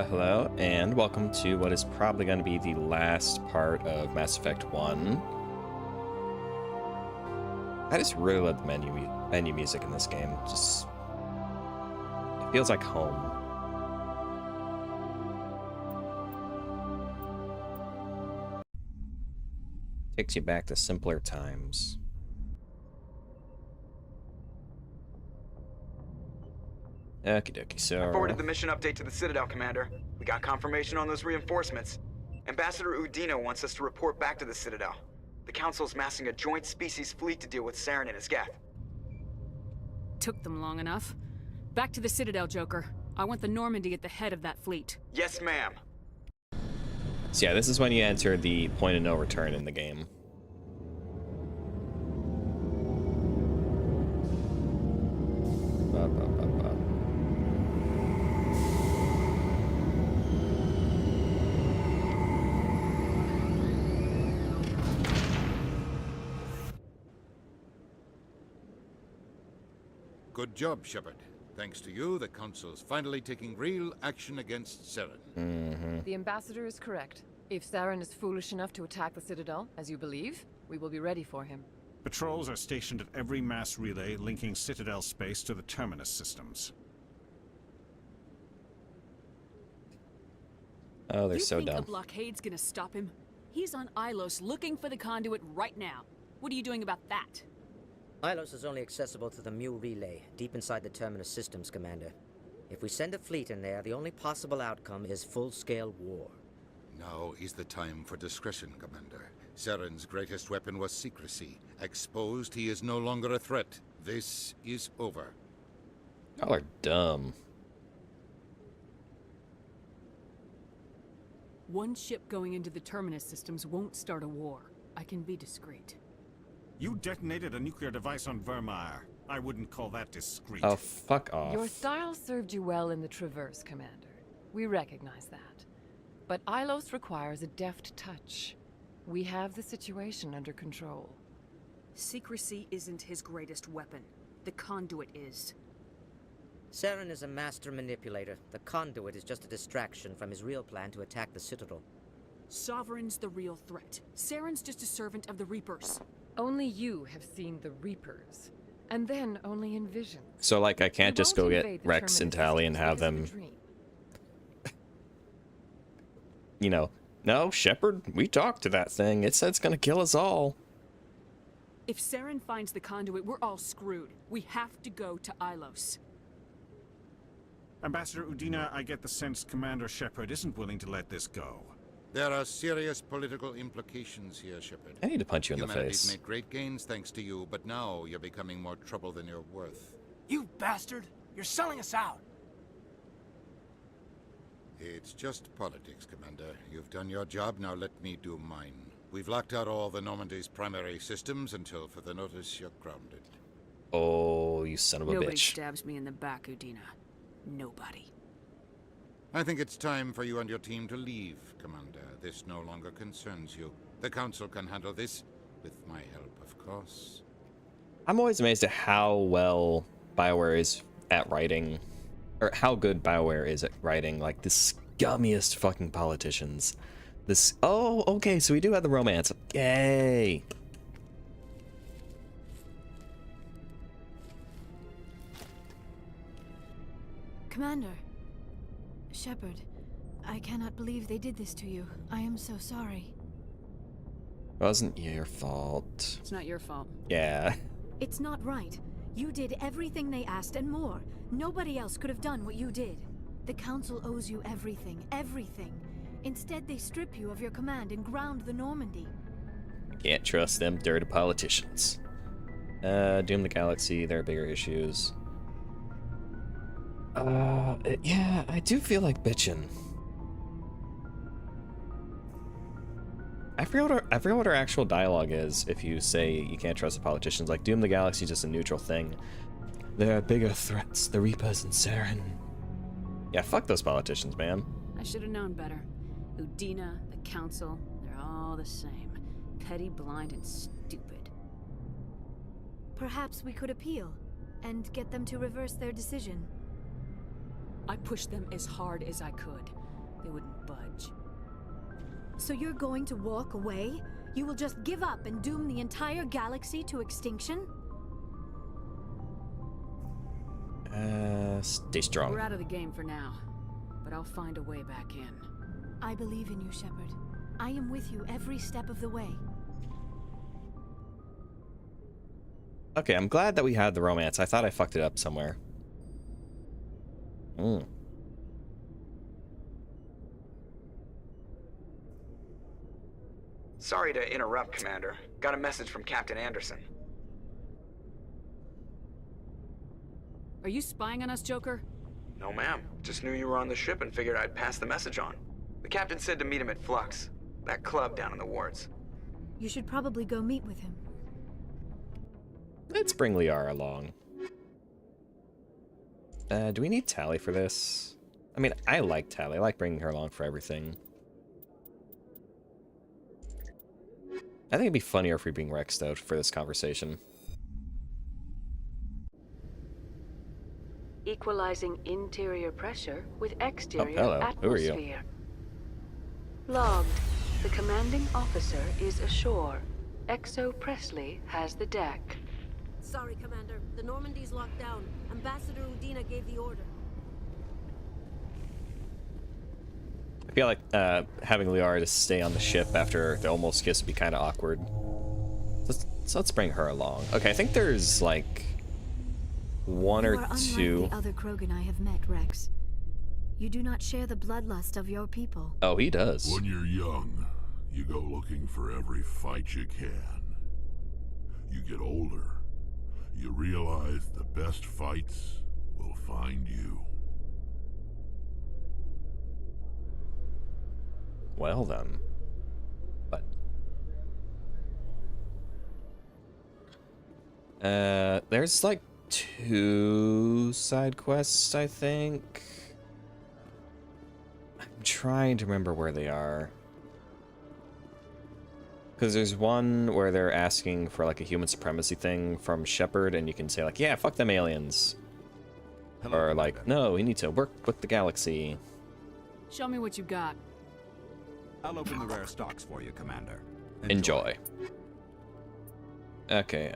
Hello, and welcome to what is probably going to be the last part of Mass Effect 1. I just really love the menu music in this game. Just, it feels like home. Takes you back to simpler times. Okie dokie, so... I forwarded the mission update to the Citadel, Commander. We got confirmation on those reinforcements. Ambassador Udina wants us to report back to the Citadel. The Council's massing a joint species fleet to deal with Saren and his geth. Took them long enough. Back to the Citadel, Joker. I want the Normandy at the head of that fleet. Yes, ma'am. So yeah, this is when you enter the point of no return in the game. Good job, Shepard. Thanks to you, the Council's finally taking real action against Saren. The Ambassador is correct. If Saren is foolish enough to attack the Citadel, as you believe, we will be ready for him. Patrols are stationed at every mass relay linking Citadel space to the Terminus systems. Oh, they're so You think dumb. a blockade's gonna stop him? He's on Ilos looking for the conduit right now. What are you doing about that? Ilos is only accessible to the Mu relay, deep inside the Terminus systems, Commander. If we send a fleet in there, the only possible outcome is full-scale war. Now is the time for discretion, Commander. Saren's greatest weapon was secrecy. Exposed, he is no longer a threat. This is over. Y'all are dumb. One ship going into the Terminus systems won't start a war. I can be discreet. You detonated a nuclear device on Vermeer. I wouldn't call that discreet. Oh, fuck off. Your style served you well in the Traverse, Commander. We recognize that. But Ilos requires a deft touch. We have the situation under control. Secrecy isn't his greatest weapon. The conduit is. Saren is a master manipulator. The conduit is just a distraction from his real plan to attack the Citadel. Sovereign's the real threat. Saren's just a servant of the Reapers. Only you have seen the Reapers. And then only in visions. So, like, I can't We just won't go invade get the Rex and Terminus Tally and systems have because of them, a dream. you know, no, Shepard, we talked to that thing. It said it's gonna kill us all. If Saren finds the conduit, we're all screwed. We have to go to Ilos. Ambassador Udina, I get the sense Commander Shepard isn't willing to let this go. There are serious political implications here, Shepard. I need to punch you in the Humanity's face. made great gains thanks to you, but now you're becoming more trouble than you're worth. You bastard! You're selling us out! It's just politics, Commander. You've done your job, now let me do mine. We've locked out all the Normandy's primary systems until further notice you're grounded. Oh, you son of a Nobody bitch. stabs me in the back, Udina. Nobody. I think it's time for you and your team to leave, Commander. This no longer concerns you. The Council can handle this, with my help, of course. I'm always amazed at how well BioWare is at writing, or how good BioWare is at writing, like, the scummiest fucking politicians. This, oh, okay, so we do have the romance. Yay! Commander. Shepard, I cannot believe they did this to you. I am so sorry. Wasn't your fault. It's not your fault. Yeah. It's not right. You did everything they asked and more. Nobody else could have done what you did. The Council owes you everything, everything. Instead, they strip you of your command and ground the Normandy. Can't trust them dirty politicians. Doom the Galaxy, there are bigger issues. Yeah, I do feel like bitching. I forget what our actual dialogue is if you say you can't trust the politicians. Like, Doom the Galaxy is just a neutral thing. There are bigger threats, the Reapers and Saren. Yeah, fuck those politicians, man. I should have known better. Udina, the Council, they're all the same. Petty, blind, and stupid. Perhaps we could appeal and get them to reverse their decision. I pushed them as hard as I could. they wouldn't budge. So you're going to walk away? You will just give up and doom the entire galaxy to extinction? Stay strong. We're out of the game for now, but I'll find a way back in. I believe in you, Shepard. I am with you every step of the way. Okay, I'm glad that we had the romance. I thought I fucked it up somewhere. Sorry to interrupt, Commander. Got a message from Captain Anderson. Are you spying on us, Joker? No, ma'am. Just knew you were on the ship and figured I'd pass the message on. The captain said to meet him at Flux, that club down in the wards. You should probably go meet with him. Let's bring Liara along. Do we need Tally for this? I mean, I like Tally. I like bringing her along for everything. I think it'd be funnier if we bring Rex, though, for this conversation. Equalizing interior pressure with exterior hello. atmosphere. Who are you? Logged. The commanding officer is ashore. Exo Presley has the deck. Sorry, Commander. The Normandy's locked down. Ambassador Udina gave the order. I feel like having Liara to stay on the ship after the almost kiss would be kind of awkward. So let's bring her along. Okay, I think there's like one or two. You are unlike the other Krogan I have met, Rex. You do not share the bloodlust of your people. Oh, he does. When you're young, you go looking for every fight you can. You get older, you realize the best fights will find you. Well then. But there's like 2 side quests, I think. I'm trying to remember where they are. Because there's one where they're asking for like a human supremacy thing from Shepard, and you can say like, yeah, fuck them aliens. Hello, or like, no, we need to work with the galaxy. Show me what you got. I'll open the rare stocks for you, Commander. Enjoy. Okay,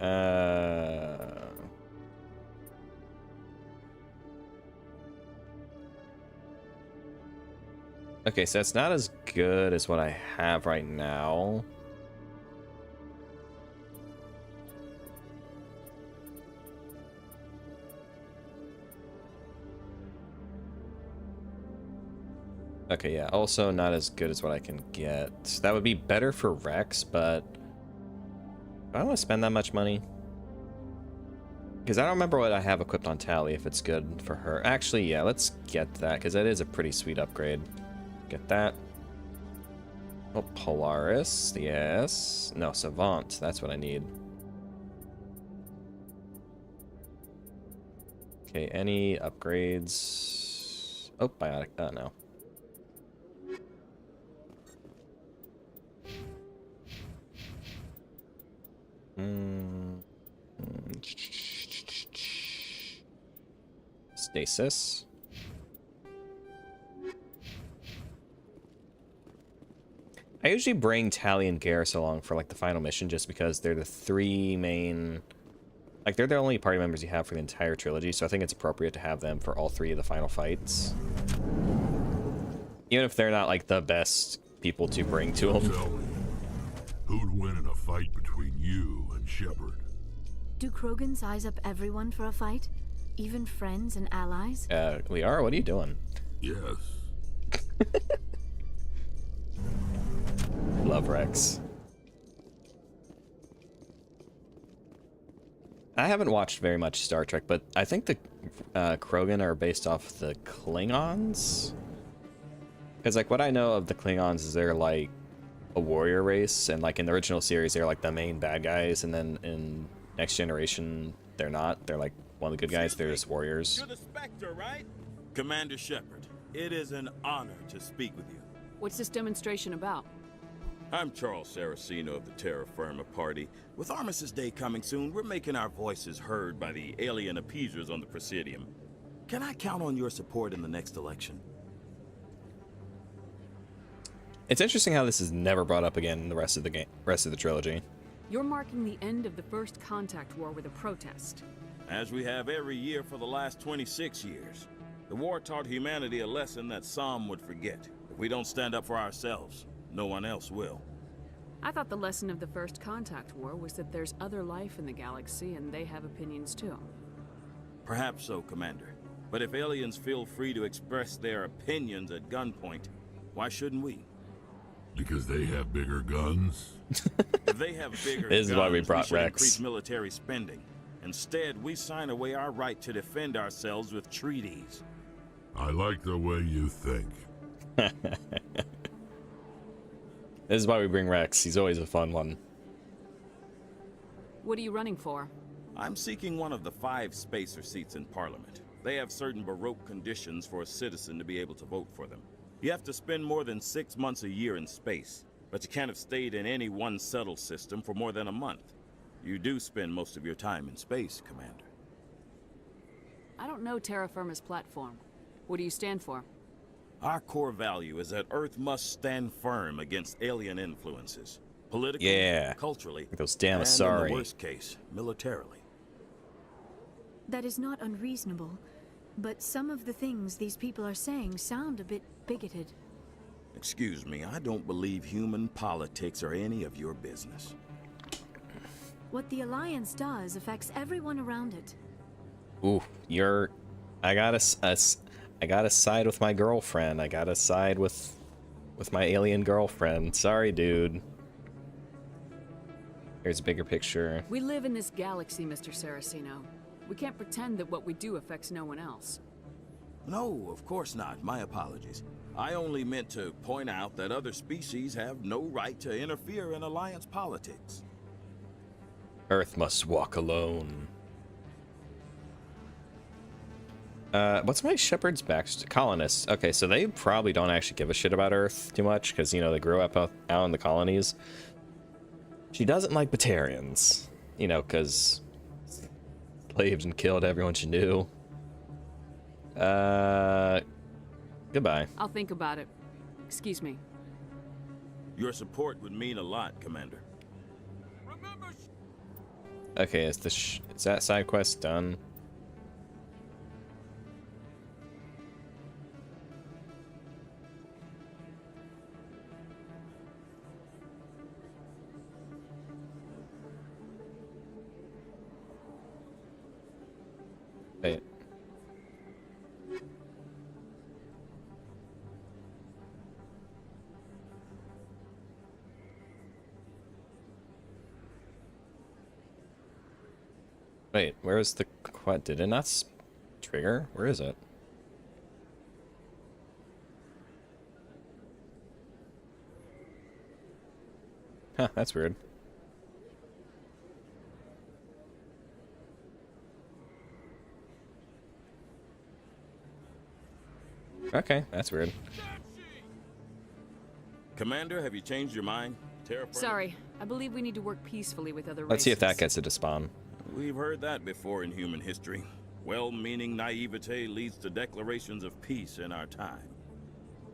okay, so it's not as good as what I have right now. Okay, yeah, also not as good as what I can get. That would be better for Rex, but I don't want to spend that much money. Because I don't remember what I have equipped on Tally, if it's good for her. Actually, yeah, let's get that, because that is a pretty sweet upgrade. Get that. Oh, Polaris, yes. No, Savant, that's what I need. Okay, any upgrades? Oh, Biotic, no. Stasis. I usually bring Tally and Garrus along for like the final mission just because they're the 3 main, like they're the only party members you have for the entire trilogy, so I think it's appropriate to have them for all 3 of the final fights. Even if they're not like the best people to bring to them. Tell me, who'd win in a fight between you and Shepard? Do Krogan size up everyone for a fight? Even friends and allies? Liara, what are you doing? Yes. Love Rex. I haven't watched very much Star Trek, but I think the Krogan are based off the Klingons. Because like what I know of the Klingons is they're like a warrior race, and like in the original series they're like the main bad guys, and then in Next Generation they're not. They're like one of the good guys. They're just warriors. You're the Spectre, right? Commander Shepard, it is an honor to speak with you. What's this demonstration about? I'm Charles Saraceno of the Terra Firma Party. With Armistice Day coming soon, we're making our voices heard by the alien appeasers on the Presidium. Can I count on your support in the next election? It's interesting how this is never brought up again in the rest of the trilogy. You're marking the end of the first contact war with a protest. As we have every year for the last 26 years. The war taught humanity a lesson that some would forget. If we don't stand up for ourselves, no one else will. I thought the lesson of the first contact war was that there's other life in the galaxy and they have opinions too. Perhaps so, Commander. But if aliens feel free to express their opinions at gunpoint, why shouldn't we? Because they have bigger guns? If they have bigger This is guns, why we brought should Rex. Increase military spending. Instead, we sign away our right to defend ourselves with treaties. I like the way you think. This is why we bring Rex. He's always a fun one. What are you running for? I'm seeking one of the 5 spacer seats in Parliament. They have certain baroque conditions for a citizen to be able to vote for them. You have to spend more than 6 months a year in space, but you can't have stayed in any one settle system for more than a month. You do spend most of your time in space, Commander. I don't know Terra Firma's platform. What do you stand for? Our core value is that Earth must stand firm against alien influences. Politically, culturally, those damn and sorry. in the worst case, militarily. That is not unreasonable, but some of the things these people are saying sound a bit bigoted. Excuse me, I don't believe human politics are any of your business. What the Alliance does affects everyone around it. Ooh, I gotta side with my girlfriend. I gotta side with my alien girlfriend. Sorry, dude. Here's a bigger picture. We live in this galaxy, Mr. Saraceno. We can't pretend that what we do affects no one else. No, of course not. My apologies. I only meant to point out that other species have no right to interfere in Alliance politics. Earth must walk alone. What's my Shepard's backstory? Colonists. Okay, so they probably don't actually give a shit about Earth too much, because, you know, they grew up out in the colonies. She doesn't like Batarians, you know, because slaved and killed everyone she knew. Goodbye. I'll think about it. Excuse me. Your support would mean a lot, Commander. Okay, is that side quest done? Wait. Wait, where is the quest? Did it not trigger? Where is it? Huh, that's weird. Okay, that's weird. Commander, have you changed your mind? Sorry, I believe we need to work peacefully with other races. Let's see if that gets it to spawn. We've heard that before in human history. Well-meaning naivete leads to declarations of peace in our time.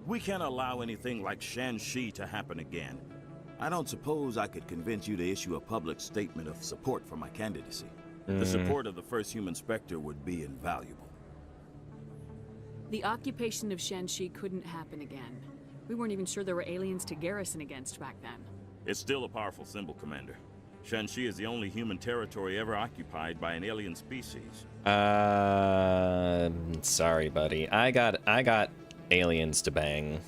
We can't allow anything like Shan-Shi to happen again. I don't suppose I could convince you to issue a public statement of support for my candidacy. The support of the first human Spectre would be invaluable. The occupation of Shan-Shi couldn't happen again. We weren't even sure there were aliens to garrison against back then. It's still a powerful symbol, Commander. Shan-Shi is the only human territory ever occupied by an alien species. Sorry, buddy. I got aliens to bang.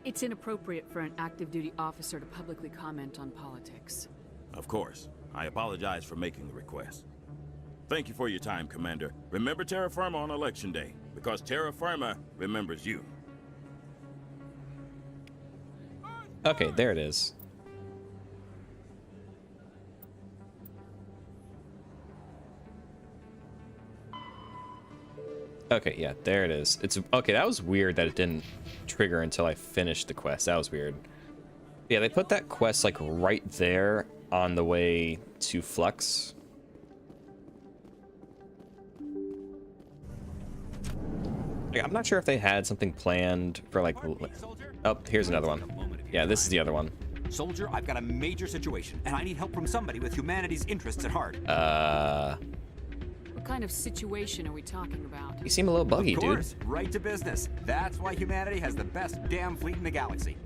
It's inappropriate for an active duty officer to publicly comment on politics. Of course. I apologize for making the request. Thank you for your time, Commander. Remember Terra Firma on Election Day, because Terra Firma remembers you. Okay, there it is. Okay, yeah, there it is. It's okay. That was weird that it didn't trigger until I finished the quest. That was weird. Yeah, they put that quest like right there on the way to Flux. Like, I'm not sure if they had something planned for like. Oh, here's another one. Yeah, this is the other one. Soldier, I've got a major situation, and I need help from somebody with humanity's interests at heart. What kind of situation are we talking about? You seem a little buggy, Of course, dude. right to business. That's why humanity has the best damn fleet in the galaxy.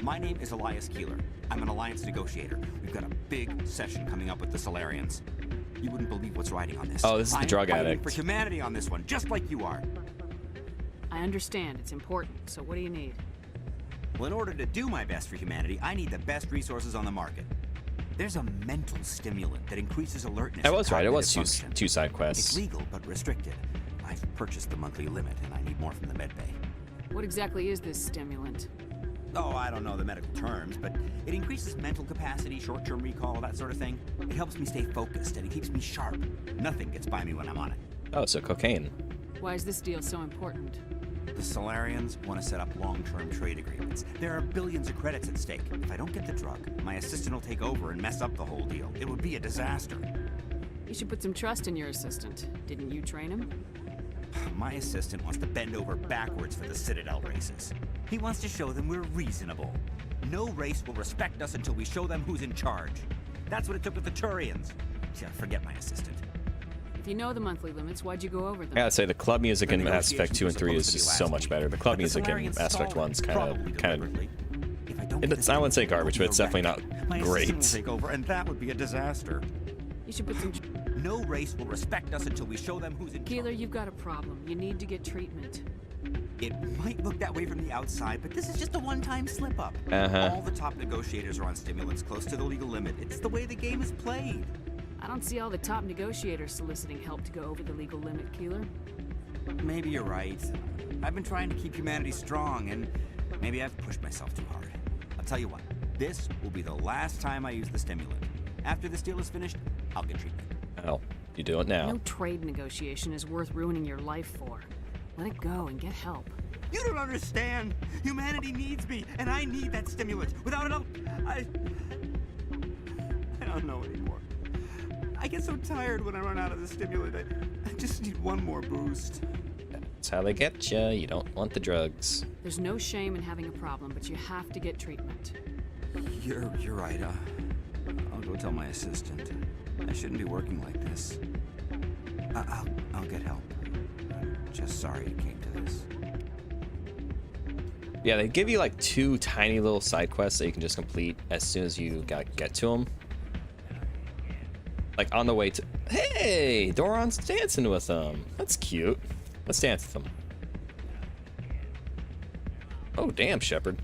My name is Elias Keeler. I'm an alliance negotiator. We've got a big session coming up with the Solarians. You wouldn't believe what's riding on this. Oh, this is the drug I'm fighting addict. for humanity on this one, just like you are. I understand, it's important, so what do you need? Well, in order to do my best for humanity, I need the best resources on the market. There's a mental stimulant that increases alertness. I was right. It was cognitive function. two side It's quests. legal, but restricted. I've purchased the monthly limit, and I need more from the medbay. What exactly is this stimulant? Oh, I don't know the medical terms, but it increases mental capacity, short-term recall, that sort of thing. It helps me stay focused, and it keeps me sharp. Nothing gets by me when I'm on it. Oh, so cocaine. Why is this deal so important? The Solarians want to set up long-term trade agreements. There are billions of credits at stake. If I don't get the drug, my assistant will take over and mess up the whole deal. It would be a disaster. You should put some trust in your assistant. Didn't you train him? My assistant wants to bend over backwards for the Citadel races. He wants to show them we're reasonable. No race will respect us until we show them who's in charge. That's what it took with the Turians. Yeah, forget my assistant. If you know the monthly limits, why'd you go over them? I gotta say, the club music in The Mass Effect 2 and 3 is negotiations were just supposed so to be much last better. The week, club but the music in Solarians Mass Effect stalled, 1's probably kind of. deliberately. If I don't It's, I wouldn't say garbage, but it's definitely not my great. assistant will take over, and that would be a disaster. You should put some... No race will respect us until we show them who's in Keeler, you've got a problem. You need to get treatment. It might look that way from the outside, but this is just a one-time slip-up. Uh-huh. All the top negotiators are on stimulants close to the legal limit. It's the way the game is played. I don't see all the top negotiators soliciting help to go over the legal limit, Keeler. Maybe you're right. I've been trying to keep humanity strong, and maybe I've pushed myself too hard. I'll tell you what, this will be the last time I use the stimulant. After this deal is finished, I'll get treatment. Oh, you do it now. No trade negotiation is worth ruining your life for. Let it go and get help. You don't understand. Humanity needs me, and I need that stimulant. Without it, I don't know anymore. I get so tired when I run out of the stimulant. I just need one more boost. That's how they get you. You don't want the drugs. There's no shame in having a problem, but you have to get treatment. You're right. I'll go tell my assistant. I shouldn't be working like this. I'll get help. I'm just sorry it came to this. Yeah, they give you like 2 tiny little side quests that you can just complete as soon as you get to them. Like on the way to... Hey, Doran's dancing with them. That's cute. Let's dance with them. Oh, damn, Shepard.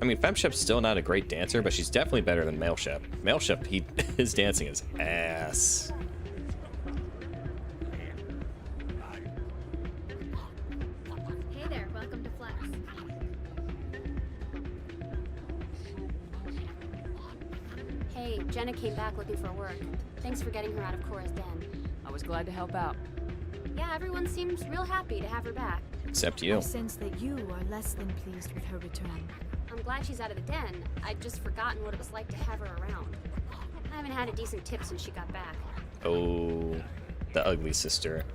I mean, FemShep's still not a great dancer, but she's definitely better than MaleShep. MaleShep, his dancing is ass. Hey there, welcome to Flex. Hey, Jenna came back looking for work. Thanks for getting her out of Cora's den. I was glad to help out. Yeah, everyone seems real happy to have her back. Except you. I sense that you are less than pleased with her return. I'm glad she's out of the den. I'd just forgotten what it was like to have her around. I haven't had a decent tip since she got back. Oh, the ugly sister.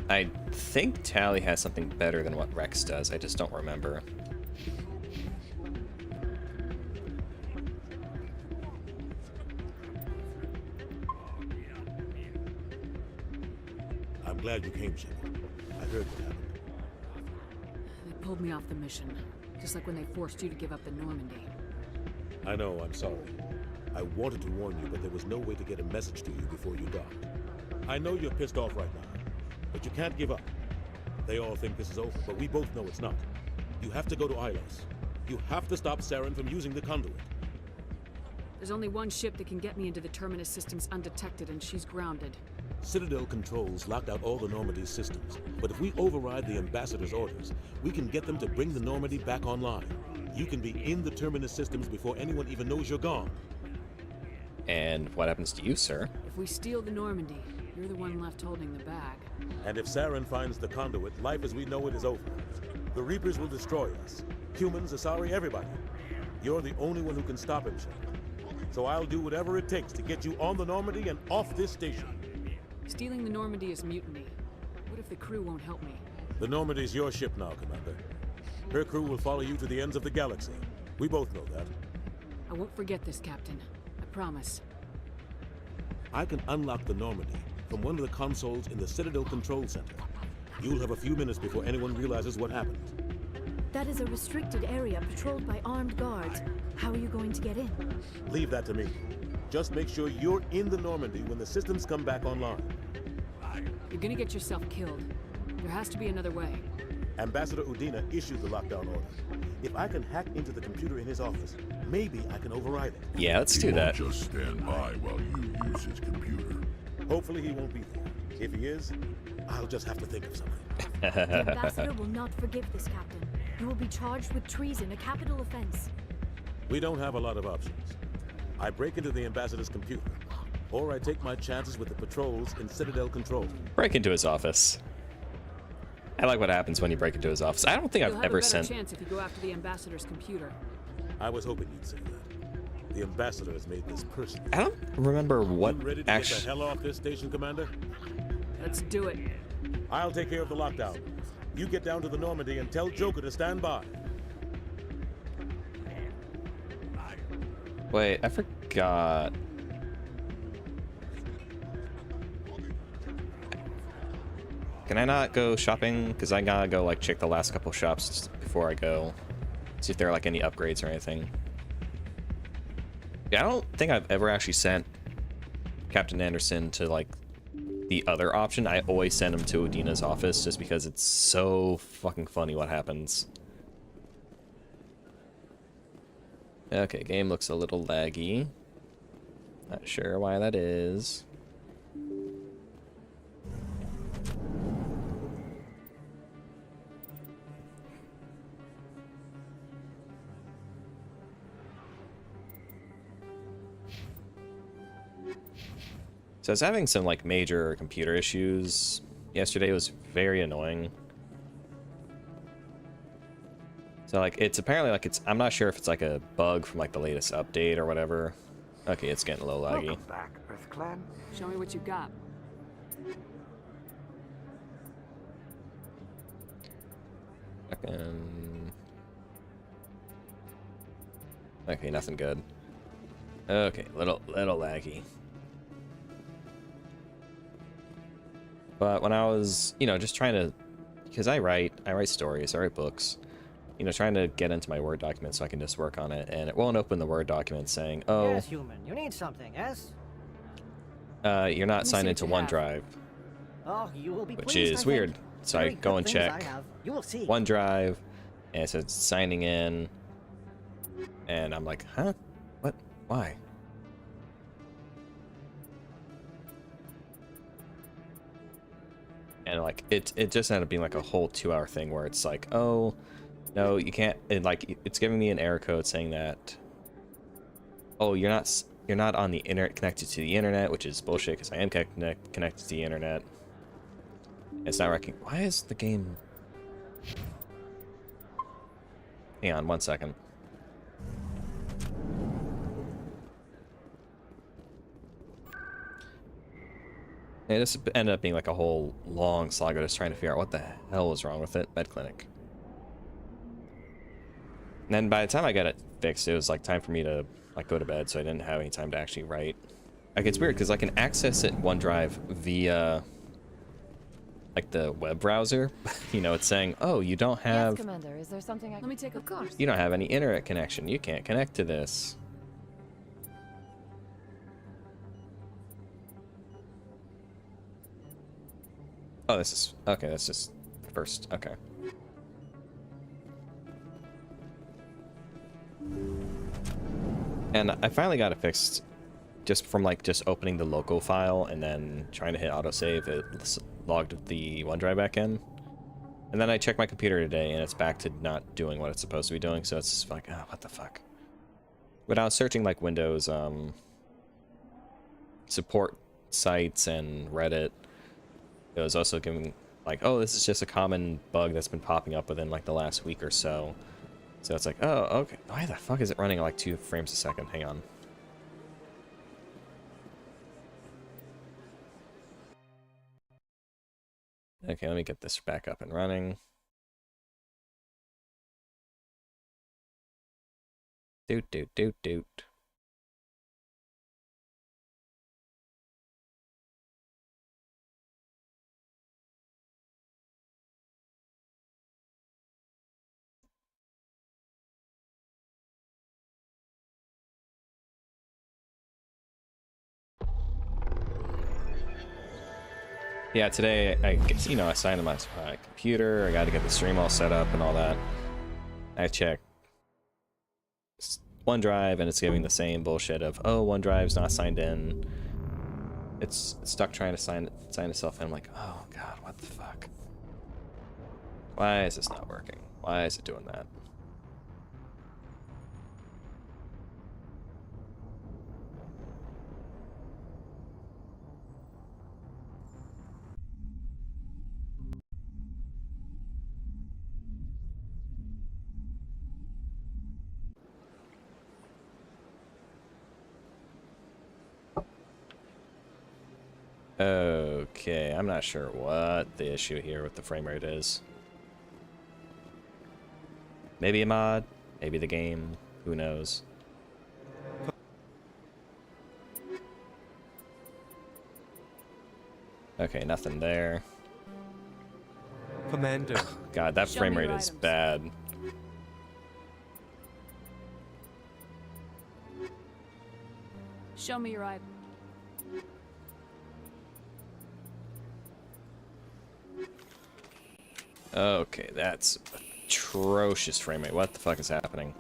I think Tally has something better than what Rex does. I just don't remember. I'm glad you came, Shepard. I heard what happened. They pulled me off the mission, just like when they forced you to give up the Normandy. I know, I'm sorry. I wanted to warn you, but there was no way to get a message to you before you docked. I know you're pissed off right now, but you can't give up. They all think this is over, but we both know it's not. You have to go to Ilos. You have to stop Saren from using the conduit. There's only one ship that can get me into the Terminus systems undetected, and she's grounded. Citadel controls locked out all the Normandy's systems, but if we override the Ambassador's orders, we can get them to bring the Normandy back online. You can be in the Terminus systems before anyone even knows you're gone. And what happens to you, sir? If we steal the Normandy, you're the one left holding the bag. And if Saren finds the conduit, life as we know it is over. The Reapers will destroy us. Humans, Asari, everybody. You're the only one who can stop him, Shepard. So I'll do whatever it takes to get you on the Normandy and off this station. Stealing the Normandy is mutiny. What if the crew won't help me? The Normandy's your ship now, Commander. Her crew will follow you to the ends of the galaxy. We both know that. I won't forget this, Captain. I promise. I can unlock the Normandy from one of the consoles in the Citadel Control Center. You'll have a few minutes before anyone realizes what happened. That is a restricted area patrolled by armed guards. How are you going to get in? Leave that to me. Just make sure you're in the Normandy when the systems come back online. You're gonna get yourself killed. There has to be another way. Ambassador Udina issued the lockdown order. If I can hack into the computer in his office, maybe I can override it. Yeah, let's do that. He won't just stand by while you use his computer. Hopefully he won't be there. If he is, I'll just have to think of something. The Ambassador will not forgive this, Captain. You will be charged with treason, a capital offense. We don't have a lot of options. I break into the Ambassador's computer, or I take my chances with the patrols in Citadel Control. Break into his office. I like what happens when you break into his office. I don't think I've ever sent... You'll have a better chance if you go after the Ambassador's computer. I was hoping you'd say that. The Ambassador has made this personal. I don't remember what You ready to get the hell off this station, Commander? Let's do it. I'll take care of the lockdown. You get down to the Normandy and tell Joker to stand by. Wait, I forgot. Can I not go shopping? Because I gotta go like check the last couple shops before I go. See if there are like any upgrades or anything. Yeah, I don't think I've ever actually sent Captain Anderson to like the other option. I always send him to Udina's office just because it's so fucking funny what happens. Okay, game looks a little laggy. Not sure why that is. So I was having some like major computer issues yesterday. It was very annoying. So like it's apparently like I'm not sure if it's like a bug from like the latest update or whatever. Okay, it's getting a little laggy. Welcome back, Earth Clan. Show me what you got. Okay, nothing good. Okay, little laggy. But when I was, you know, just trying to, because I write stories, I write books, you know, trying to get into my Word document so I can just work on it, and it won't open the Word document saying, oh, yes, human, you need something, yes? You're not signed into OneDrive, oh, you will be which pleased, is I weird. think. So Very I go good and things check I have. You will see. OneDrive, and it says signing in, and I'm like, huh? What? Why? And like it just ended up being like a whole 2-hour thing where it's like, oh no, you can't, and like it's giving me an error code saying that, oh, you're not on the internet, connected to the internet, which is bullshit because I am connected to the internet. It's not working. Why is the game? Hang on 1 second. And this ended up being like a whole long saga just trying to figure out what the hell was wrong with it. Med clinic. And then by the time I got it fixed, it was like time for me to like go to bed, so I didn't have any time to actually write. Like it's weird because I can access it OneDrive via like the web browser. You know, it's saying, oh, you don't have. Yes, Commander. Is there something I Let me take a course. You don't have any internet connection. You can't connect to this. Oh, this is okay. That's just first. Okay. And I finally got it fixed, just from like just opening the local file and then trying to hit autosave. It logged the OneDrive back in, and then I checked my computer today, and it's back to not doing what it's supposed to be doing. So it's just like, oh, what the fuck. But I was searching like Windows support sites and Reddit. It was also giving like, oh, this is just a common bug that's been popping up within like the last week or so. So it's like, oh, okay. Why the fuck is it running at like 2 frames a second? Hang on. Okay, let me get this back up and running. Doot, doot, doot, doot. Yeah, today I guess, you know, I signed to my computer. I got to get the stream all set up and all that. I checked OneDrive and it's giving the same bullshit of, oh, OneDrive's not signed in. It's stuck trying to sign itself in. I'm like, oh god, what the fuck? Why is this not working? Why is it doing that? Okay, I'm not sure what the issue here with the frame rate is. Maybe a mod, maybe the game, who knows. Okay, nothing there. Commander. God, that frame rate is bad. Show me your item. Okay, that's atrocious frame rate. What the fuck is happening?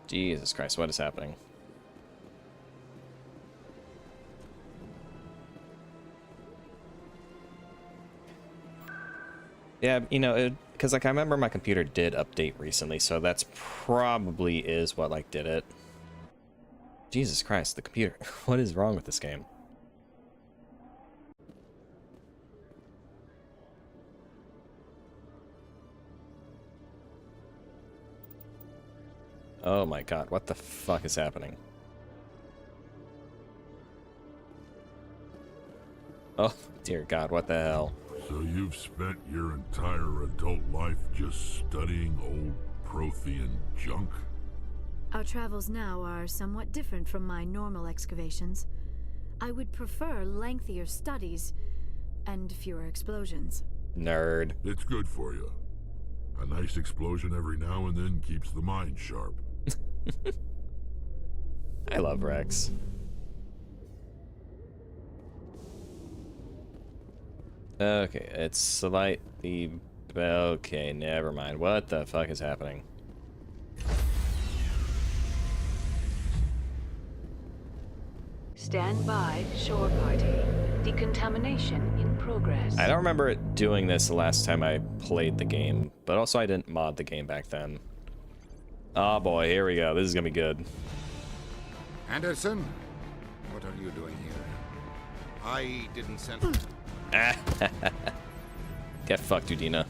Jesus Christ, what is happening? Yeah, you know, because like I remember my computer did update recently, so that's probably is what like did it. Jesus Christ, the computer. What is wrong with this game? Oh my god, what the fuck is happening? Oh, dear god, what the hell? So you've spent your entire adult life just studying old Prothean junk? Our travels now are somewhat different from my normal excavations. I would prefer lengthier studies and fewer explosions. Nerd. It's good for you. A nice explosion every now and then keeps the mind sharp. I love Rex. Okay, it's slightly... Okay, never mind. What the fuck is happening? Stand by, shore party. Decontamination in progress. I don't remember it doing this the last time I played the game, but also I didn't mod the game back then. Oh boy, here we go. This is gonna be good. Anderson, what are you doing here? I didn't send... Get fucked, Udina.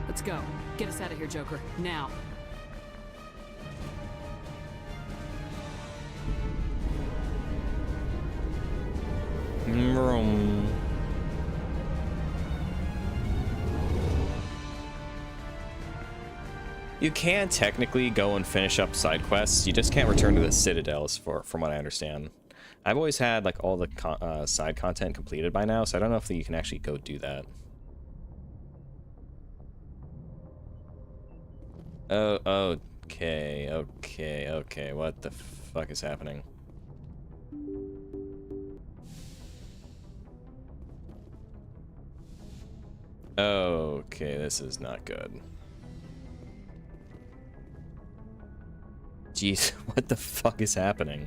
Let's go. Get us out of here, Joker. Now. Vroom. You can technically go and finish up side quests. You just can't return to the Citadels, from what I understand. I've always had like all the side content completed by now, so I don't know if you can actually go do that. Oh, okay. What the fuck is happening? Okay, this is not good. Jeez, what the fuck is happening?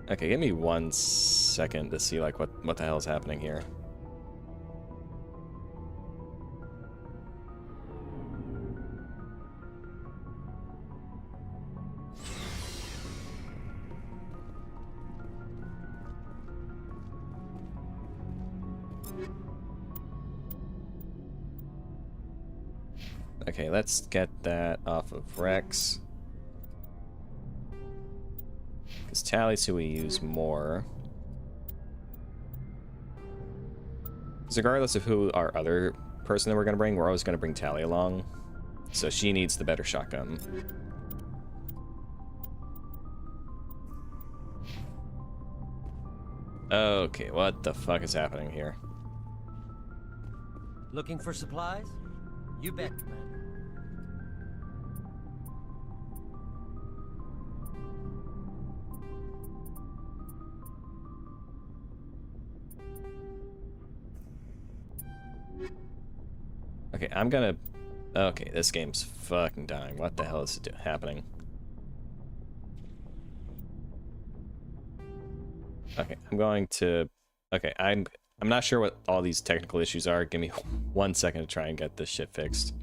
Okay, give me 1 second to see like what the hell is happening here. Okay, let's get that off of Rex. Because Tally's who we use more. Because regardless of who our other person that we're going to bring, we're always going to bring Tally along. So she needs the better shotgun. Okay, what the fuck is happening here? Looking for supplies? You bet, Commander. Okay, I'm gonna... Okay, this game's fucking dying. What the hell is happening? Okay, I'm going to... Okay, I'm not sure what all these technical issues are. Give me 1 second to try and get this shit fixed.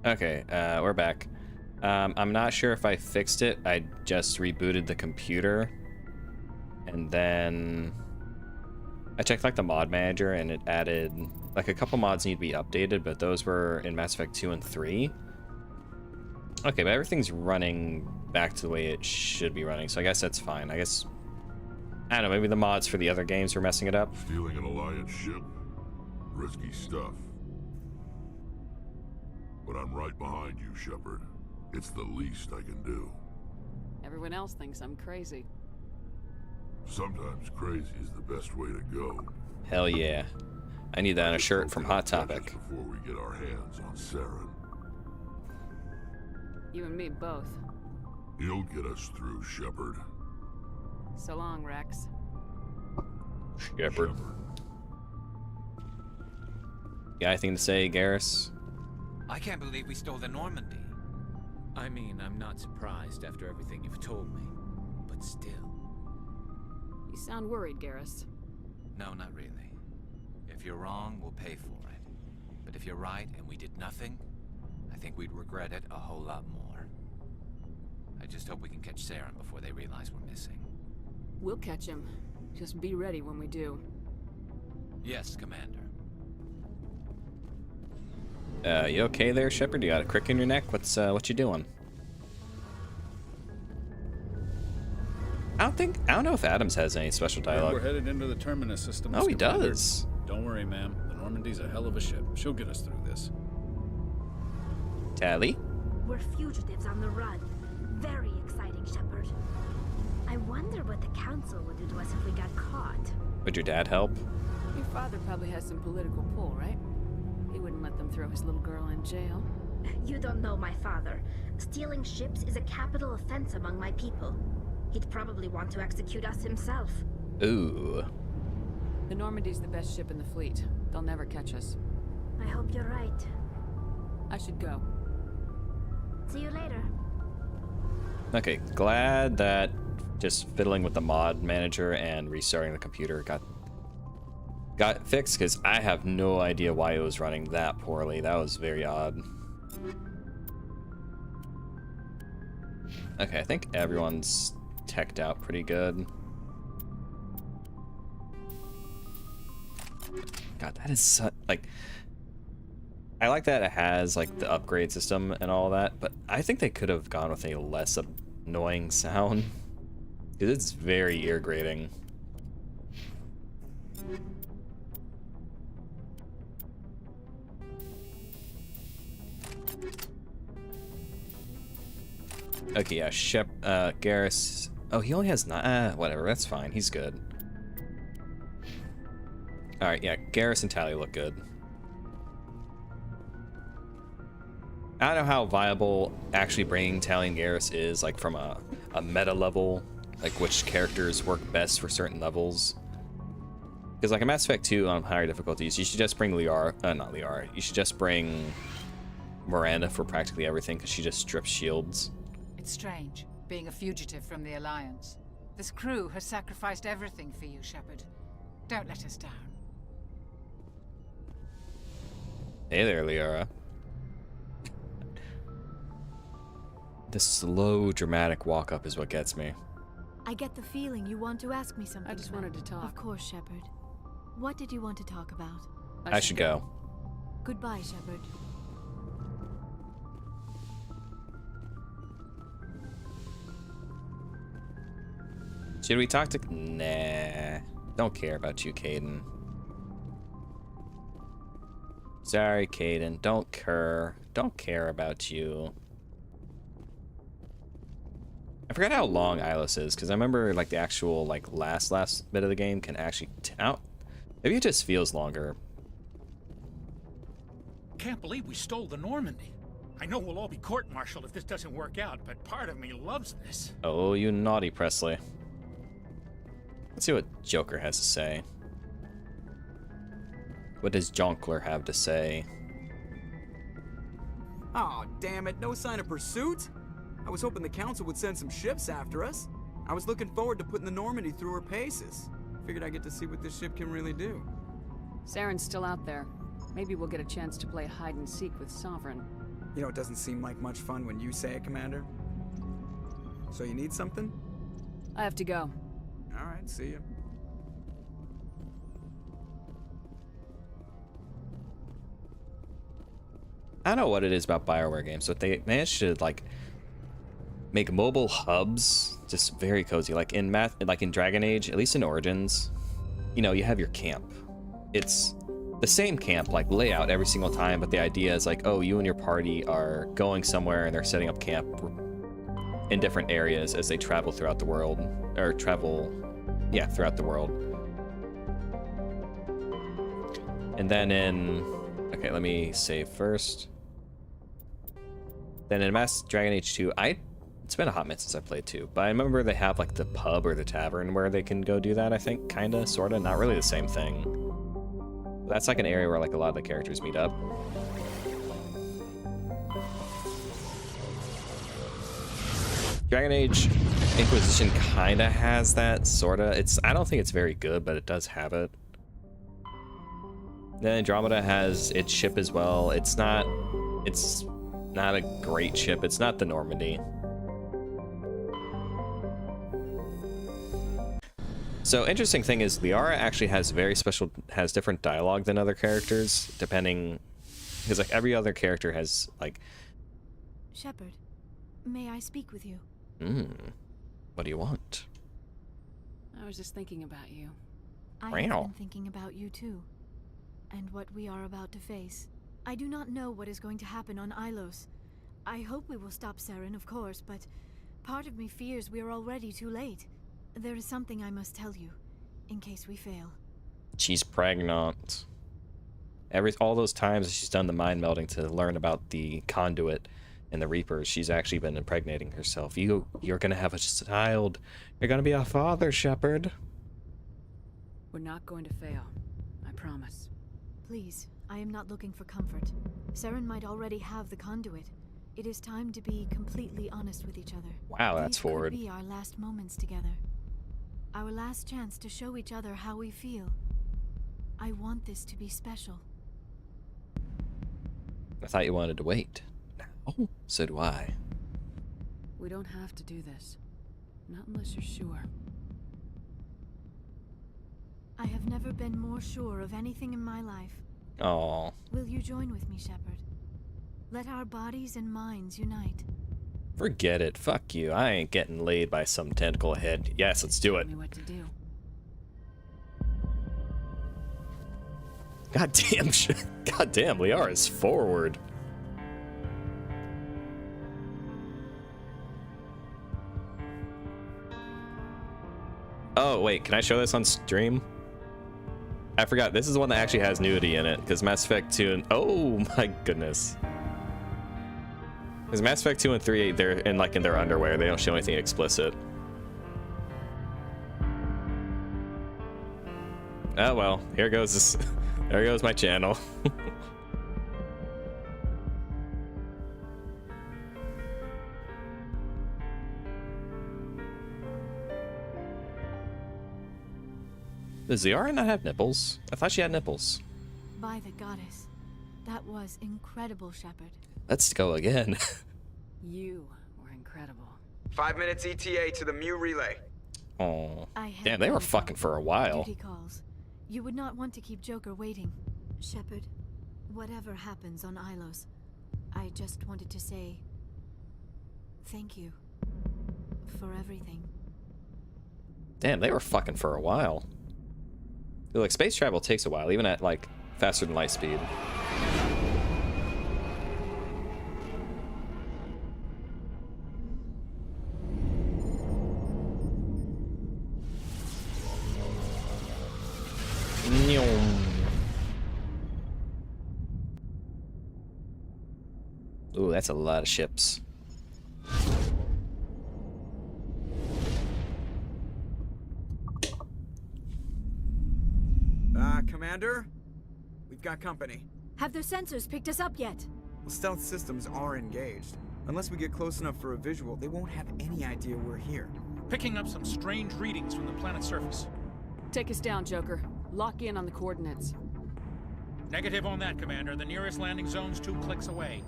Okay, we're back. I'm not sure if I fixed it. I just rebooted the computer. And then I checked like the mod manager and it added like a couple mods need to be updated, but those were in Mass Effect 2 and 3. Okay, but everything's running back to the way it should be running, so I guess that's fine. I guess, I don't know, maybe the mods for the other games were messing it up. Stealing an Alliance ship? Risky stuff. But I'm right behind you, Shepard. It's the least I can do. Everyone else thinks I'm crazy. Sometimes crazy is the best way to go. Hell yeah. I need that on a shirt from Hot Topic. Before we get our hands on Saren. You and me both. He'll get us through, Shepard. So long, Rex. Shepard. You got anything to say, Garrus? I can't believe we stole the Normandy. I mean, I'm not surprised after everything you've told me, but still. You sound worried, Garrus. No, not really. If you're wrong, we'll pay for it. But if you're right and we did nothing, I think we'd regret it a whole lot more. I just hope we can catch Saren before they realize we're missing. We'll catch him. Just be ready when we do. Yes, Commander. You okay there, Shepard? You got a crick in your neck? What you doing? I don't know if Adams has any special dialogue. We're headed into the Terminus system. Oh, he does. Don't worry, ma'am. The Normandy's a hell of a ship. She'll get us through this. Tally? We're fugitives on the run. Very exciting, Shepard. I wonder what the Council would do to us if we got caught. Would your dad help? Your father probably has some political pull, right? He wouldn't let them throw his little girl in jail. You don't know my father. Stealing ships is a capital offense among my people. He'd probably want to execute us himself. Ooh. The Normandy's the best ship in the fleet. They'll never catch us. I hope you're right. I should go. See you later. Okay, glad that just fiddling with the mod manager and restarting the computer got fixed, because I have no idea why it was running that poorly. That was very odd. Okay, I think everyone's teched out pretty good. God, that is such, like, I like that it has like the upgrade system and all that, but I think they could have gone with a less annoying sound, because it's very ear grating. Okay, yeah, Garrus. Oh, he only has 9. Whatever, that's fine. He's good. Alright, yeah, Garrus and Tally look good. I don't know how viable actually bringing Tally and Garrus is, like, from a meta level, like which characters work best for certain levels. Because, like, in Mass Effect 2 on higher difficulties, you should just bring not Liara, you should just bring Miranda for practically everything, because she just strips shields. It's strange, being a fugitive from the Alliance. This crew has sacrificed everything for you, Shepard. Don't let us down. Hey there, Liara. The slow, dramatic walk-up is what gets me. I get the feeling you want to ask me something. I just about. wanted to talk. Of course, Shepard. What did you want to talk about? I should go. Goodbye, Shepard. Should we talk to... Nah. Don't care about you, Caden. Sorry, Caden. Don't care about you. I forgot how long Ilos is, because I remember like the actual like last bit of the game can actually out. Maybe it just feels longer. Can't believe we stole the Normandy. I know we'll all be court-martialed if this doesn't work out, but part of me loves this. Oh, you naughty Presley. Let's see what Joker has to say. What does Jonkler have to say? Oh, damn it, no sign of pursuit? I was hoping the council would send some ships after us. I was looking forward to putting the Normandy through her paces. Figured I'd get to see what this ship can really do. Saren's still out there. Maybe we'll get a chance to play hide and seek with Sovereign. You know, it doesn't seem like much fun when you say it, Commander. So you need something? I have to go. All right, see you. I don't know what it is about BioWare games, but they managed to like make mobile hubs just very cozy. Like in Dragon Age, at least in Origins, you know, you have your camp. It's the same camp like layout every single time, but the idea is like, oh, you and your party are going somewhere and they're setting up camp in different areas as they travel throughout the world, or throughout the world. And then okay, let me save first. Then in Dragon Age 2, it's been a hot minute since I played 2, but I remember they have like the pub or the tavern where they can go do that, I think, kinda, sorta, not really the same thing. But that's like an area where like a lot of the characters meet up. Dragon Age Inquisition kinda has that, sorta. I don't think it's very good, but it does have it. Then Andromeda has its ship as well. It's not a great ship. It's not the Normandy. So interesting thing is Liara actually has different dialogue than other characters, depending, because like every other character has like. Shepard, may I speak with you? What do you want? I was just thinking about you. I have been thinking about you too, and what we are about to face. I do not know what is going to happen on Ilos. I hope we will stop Saren, of course, but part of me fears we are already too late. There is something I must tell you, in case we fail. She's pregnant. All those times she's done the mind melding to learn about the conduit and the Reapers, she's actually been impregnating herself. You're gonna have a child. You're gonna be a father, Shepard. We're not going to fail. I promise. Please, I am not looking for comfort. Saren might already have the conduit. It is time to be completely honest with each other. Wow, that's forward. These could be our last moments together. Our last chance to show each other how we feel. I want this to be special. I thought you wanted to wait. No, so do I. We don't have to do this. Not unless you're sure. I have never been more sure of anything in my life. Aww. Will you join with me, Shepard? Let our bodies and minds unite. Forget it. Fuck you. I ain't getting laid by some tentacle head. Yes, let's do it. Tell me what to do. Goddamn, Liara's forward. Oh, wait, can I show this on stream? I forgot, this is the one that actually has nudity in it, because Mass Effect 2 and... Oh my goodness. Because Mass Effect 2 and 3, they're in their underwear, they don't show anything explicit. Oh well, here goes this... There goes my channel. Does Liara not have nipples? I thought she had nipples. By the goddess. That was incredible, Shepard. Let's go again. You were incredible. 5 minutes ETA to the Mu relay. Oh, I had damn, they were plans fucking for a while. Duty calls. You would not want to keep Joker waiting. Shepard, whatever happens on Ilos, I just wanted to say thank you for everything. Damn, they were fucking for a while. Dude, like, space travel takes a while, even at, like, faster than light speed. Ooh, that's a lot of ships. Commander? We've got company. Have their sensors picked us up yet? Well, stealth systems are engaged. Unless we get close enough for a visual, they won't have any idea we're here. Picking up some strange readings from the planet's surface. Take us down, Joker. Lock in on the coordinates. Negative on that, Commander. The nearest landing zone's 2 clicks away.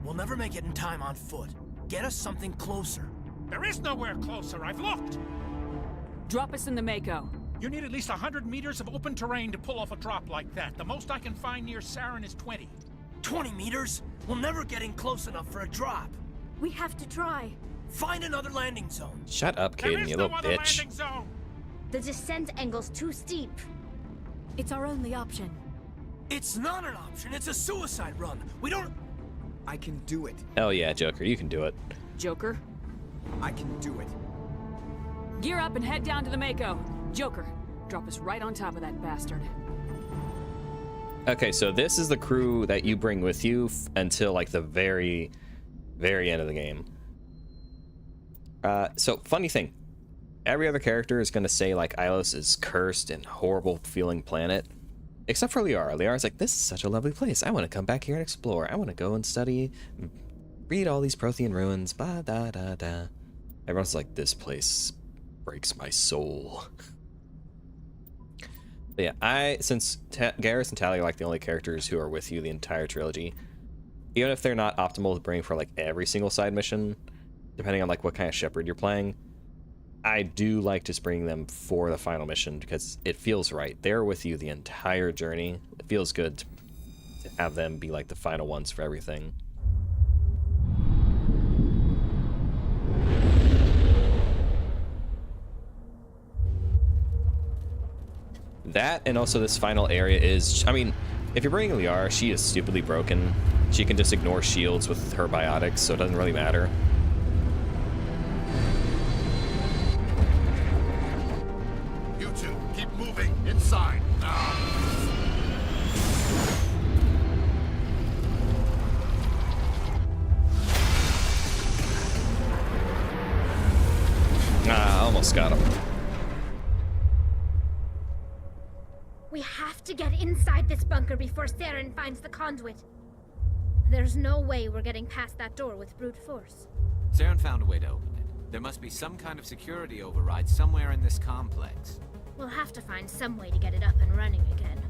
We'll never make it in time on foot. Get us something closer. There is nowhere closer. I've looked. Drop us in the Mako. You need at least 100 meters of open terrain to pull off a drop like that. The most I can find near Saren is 20. 20 meters? We'll never get in close enough for a drop. We have to try. Find another landing zone. Shut up, Caden, you little bitch. The descent angle's too steep. It's our only option. It's not an option. It's a suicide run. We don't... I can do it. Hell yeah, Joker, you can do it. Joker? I can do it. Gear up and head down to the Mako. Joker, drop us right on top of that bastard. Okay, so this is the crew that you bring with you until, like, the very, very end of the game. So, funny thing. Every other character is going to say, like, Ilos is cursed and horrible-feeling planet. Except for Liara. Liara's like, this is such a lovely place. I want to come back here and explore. I want to go and study, read all these Prothean ruins, ba-da-da-da. Everyone's like, this place breaks my soul. But yeah, since Garrus and Tali are like the only characters who are with you the entire trilogy, even if they're not optimal to bring for like every single side mission, depending on like what kind of Shepard you're playing, I do like just bringing them for the final mission because it feels right. They're with you the entire journey. It feels good to have them be like the final ones for everything. That, and also this final area is, I mean, if you're bringing Liara, she is stupidly broken. She can just ignore shields with her biotics, so it doesn't really matter. You two, keep moving inside now. Ah, almost got him. We have to get inside this bunker before Saren finds the conduit. There's no way we're getting past that door with brute force. Saren found a way to open it. There must be some kind of security override somewhere in this complex. We'll have to find some way to get it up and running again.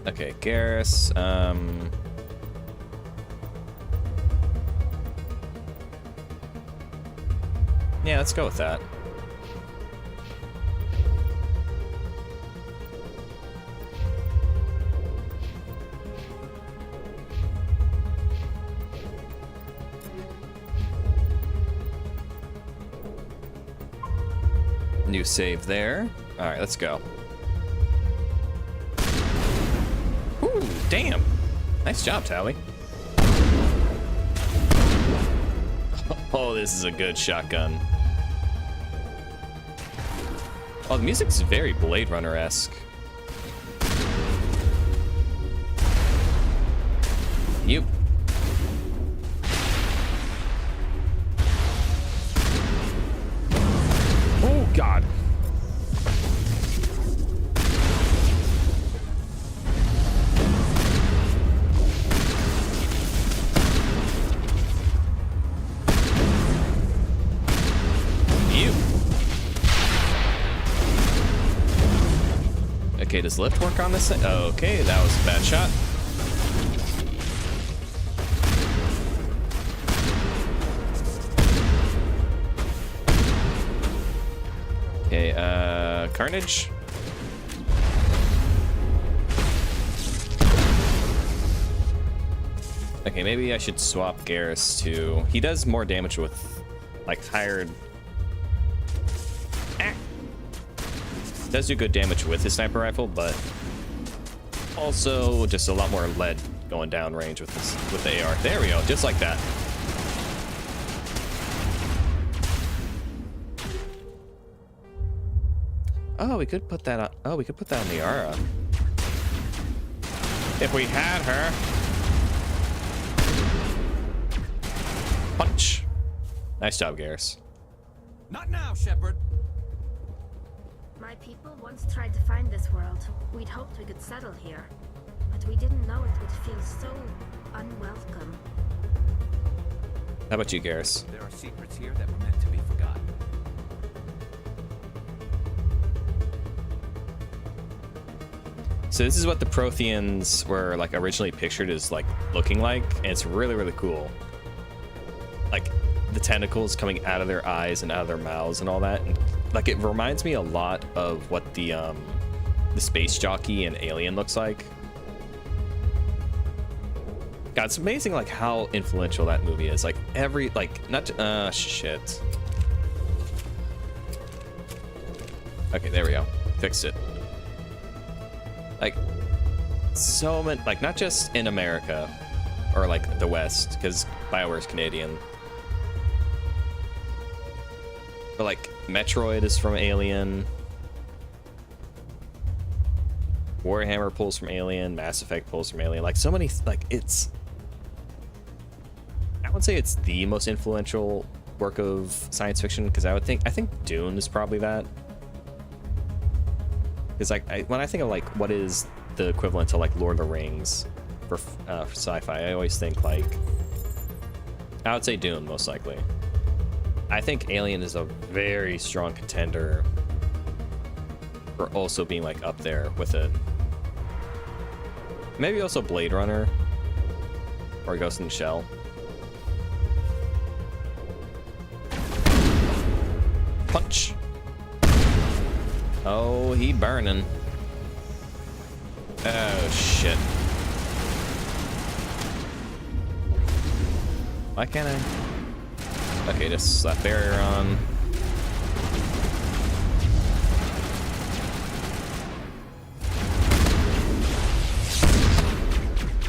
Okay, Garrus, yeah, let's go with that. New save there. All right, let's go. Ooh, damn. Nice job, Tali. Oh, this is a good shotgun. Oh, the music's very Blade Runner-esque. You. Oh, God. Okay, does lift work on this thing? Okay, that was a bad shot. Okay, Carnage. Okay, maybe I should swap Garrus to... He does more damage with, like, higher... Does do good damage with his sniper rifle, but also just a lot more lead going down range with this, with the AR. There we go, just like that. Oh, we could put that on. Oh, we could put that on the Yara. If we had her. Punch. Nice job, Garrus. Not now, Shepard. My people once tried to find this world. We'd hoped we could settle here. But we didn't know it would feel so unwelcome. How about you, Garrus? There are secrets here that were meant to be forgotten. So this is what the Protheans were like originally pictured as like looking like, and it's really, really cool. Like the tentacles coming out of their eyes and out of their mouths and all that. And, like it reminds me a lot of what the space jockey in Alien looks like. God, it's amazing like how influential that movie is. Like every shit. Okay, there we go. Fixed it. Like so many, like not just in America or like the West, because BioWare's Canadian. But like Metroid is from Alien. Warhammer pulls from Alien. Mass Effect pulls from Alien. Like so many, like it's, I would say it's the most influential work of science fiction, because I think Dune is probably that. Because like when I think of like what is the equivalent to like Lord of the Rings for sci-fi, I always think like, I would say Dune most likely. I think Alien is a very strong contender for also being like up there with it. Maybe also Blade Runner or Ghost in the Shell. Punch. Oh, he burning. Oh shit. Why can't I? Okay, just slap barrier on.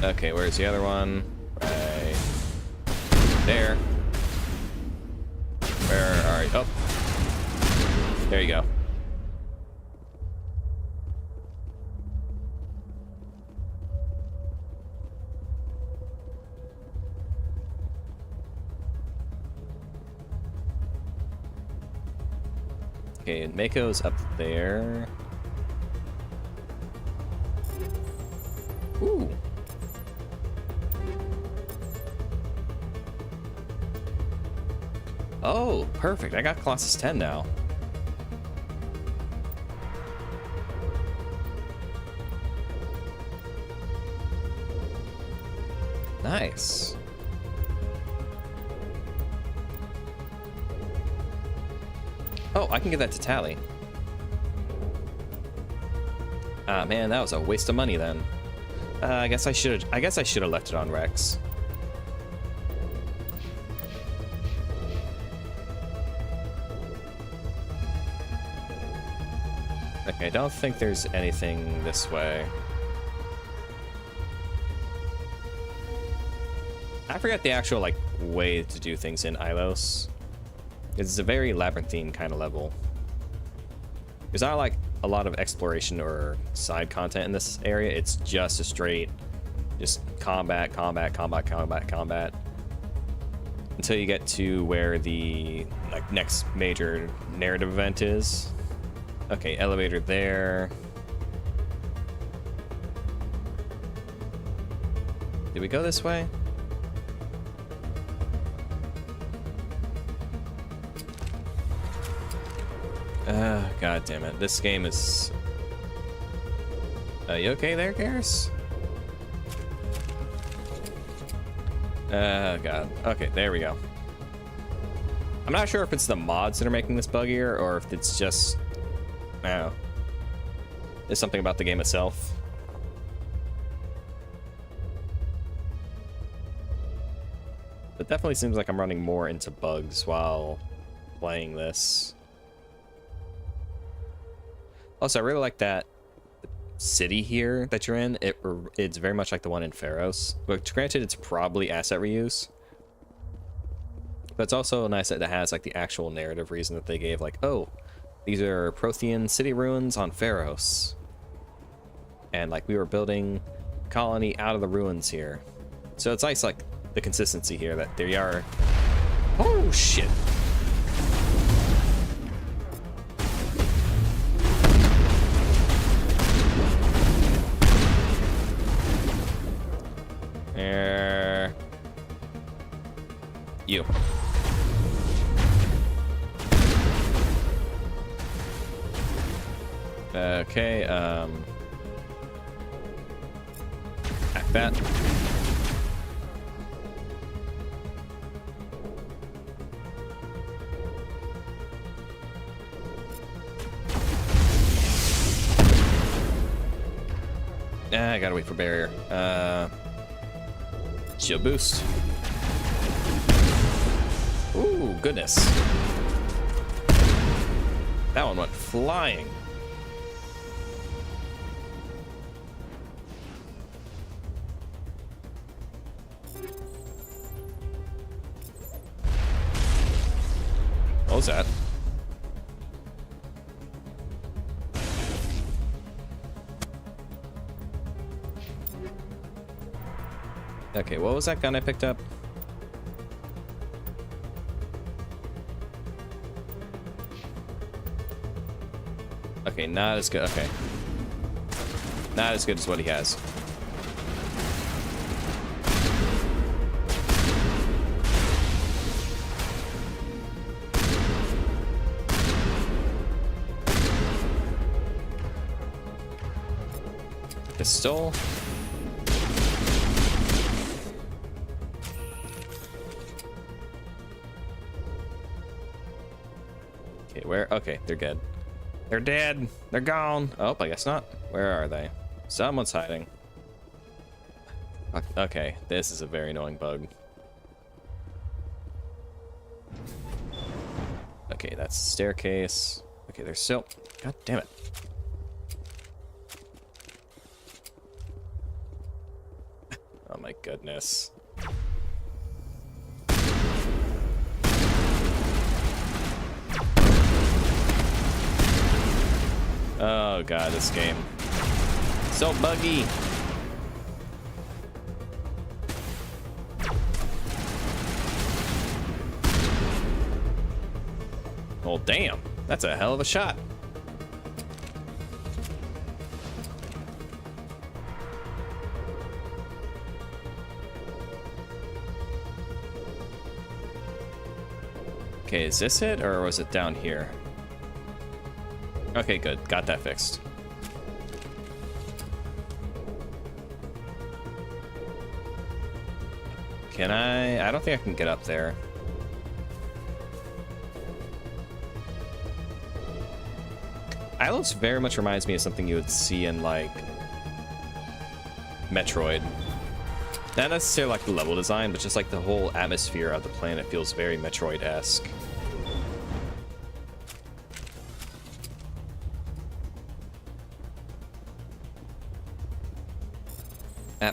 Okay, where's the other one? Right there. Where are you? Oh. There you go. Okay, and Mako's up there. Ooh. Oh, perfect. I got Colossus 10 now. Nice. Oh, I can give that to Tally. Ah, man, that was a waste of money then. I guess I should have left it on Rex. Okay, I don't think there's anything this way. I forgot the actual like way to do things in Ilos. It's a very labyrinthine kind of level. There's not like a lot of exploration or side content in this area. It's just a straight, just combat, combat, combat, combat, combat. Until you get to where the like next major narrative event is. Okay, elevator there. Did we go this way? God damn it. This game is... you okay there, Garrus? God. Okay, there we go. I'm not sure if it's the mods that are making this buggier, or if it's just No. There's something about the game itself. It definitely seems like I'm running more into bugs while playing this. Also, I really like that city here that you're in. It's very much like the one in Pharos. But granted, it's probably asset reuse. But it's also nice that it has like the actual narrative reason that they gave, like, oh, these are Prothean city ruins on Pharos. And like we were building a colony out of the ruins here. So it's nice, like, the consistency here that there you are. Oh shit. You. Okay, hack that. I gotta wait for barrier. Shield boost. Ooh, goodness. That one went flying. What was that? Okay, what was that gun I picked up? Okay, not as good. Okay. Not as good as what he has. Pistol. Okay, where? Okay, they're dead. They're dead. They're gone. Oh, I guess not. Where are they? Someone's hiding. Okay, this is a very annoying bug. Okay, that's the staircase. Okay, there's still... God damn it. Oh my goodness. Oh god, this game. So buggy. Well, damn. That's a hell of a shot. Okay, is this it, or was it down here? Okay, good. Got that fixed. Can I don't think I can get up there. Ilos very much reminds me of something you would see in, like, Metroid. Not necessarily like the level design, but just like the whole atmosphere of the planet feels very Metroid-esque.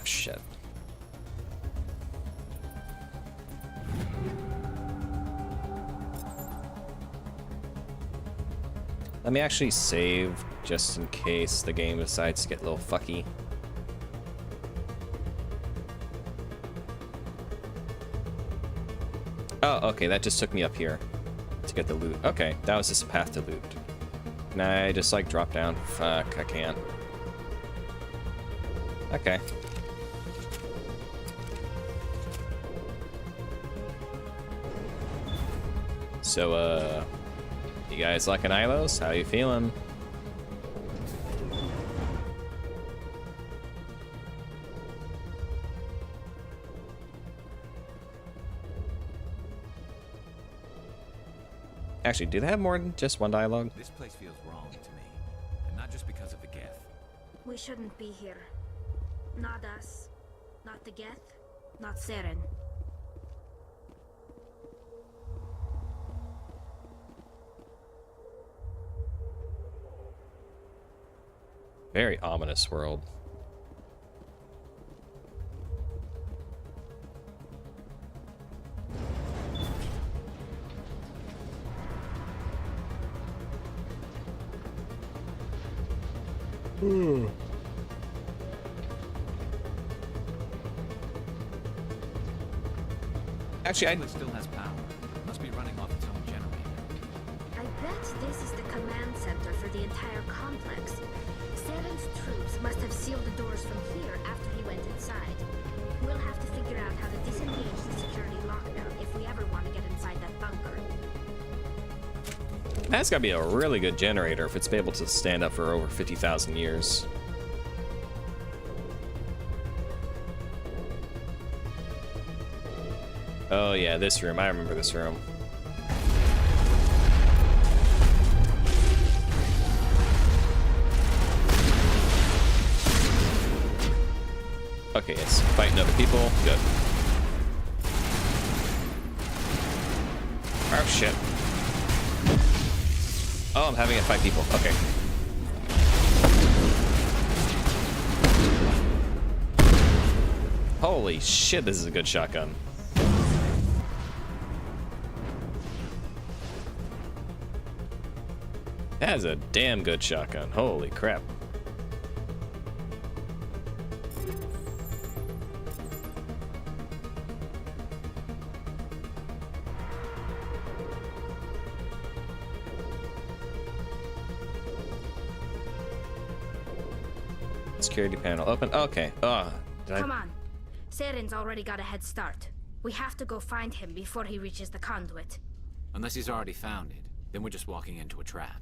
Shit. Let me actually save just in case the game decides to get a little fucky. Oh, okay, that just took me up here to get the loot. Okay, that was just a path to loot. Can I just like drop down? Fuck, I can't. Okay. So, you guys liking Ilos? How you feeling? Actually, do they have more than just one dialogue? This place feels wrong to me, and not just because of the Geth. We shouldn't be here. Not us. Not the Geth. Not Seren. Very ominous world. Actually, This place still has power. Must be running off its own generator. I bet this is the command center for the entire complex. Seren's troops must have sealed the doors from here after he went inside. We'll have to figure out how to disengage the security lockdown if we ever want to get inside that bunker. That's gotta be a really good generator if it's been able to stand up for over 50,000 years. Oh yeah, this room. I remember this room. Okay, it's fighting other people. Good. Oh shit. Oh, I'm having it fight people. Okay. Holy shit, this is a good shotgun. That is a damn good shotgun. Holy crap. Security panel open. Okay. Oh, Come on. Seren's already got a head start. We have to go find him before he reaches the conduit. Unless he's already found it, then we're just walking into a trap.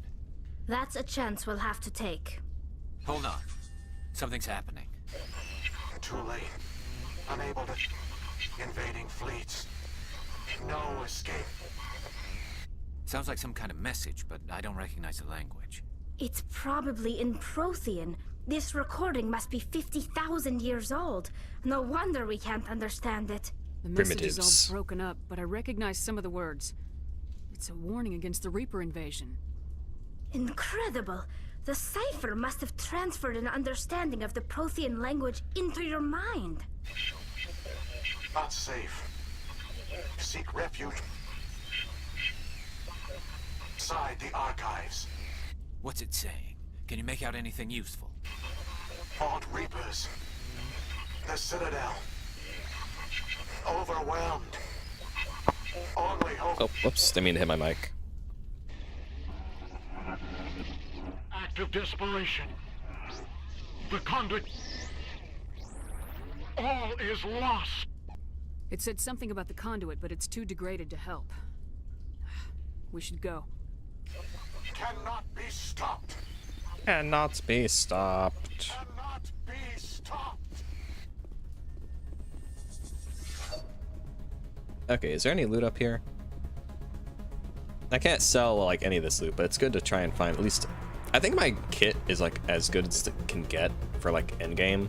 That's a chance we'll have to take. Hold on. Something's happening. Too late. Unable to... Invading fleets. No escape. Sounds like some kind of message, but I don't recognize the language. It's probably in Prothean. This recording must be 50,000 years old. No wonder we can't understand it. The message is all broken up, but I recognize some of the words. It's a warning against the Reaper invasion. Incredible! The cipher must have transferred an understanding of the Prothean language into your mind. Not safe. Seek refuge. Inside the archives. What's it saying? Can you make out anything useful? Fought Reapers. The Citadel. Overwhelmed. Only hope. Oh, whoops. Didn't mean to hit my mic. Act of desperation. The conduit. All is lost. It said something about the conduit, but it's too degraded to help. We should go. Cannot be stopped. Cannot be stopped. Cannot be stopped. Okay, is there any loot up here? I can't sell like any of this loot, but it's good to try and find at least. I think my kit is like as good as it can get for like endgame.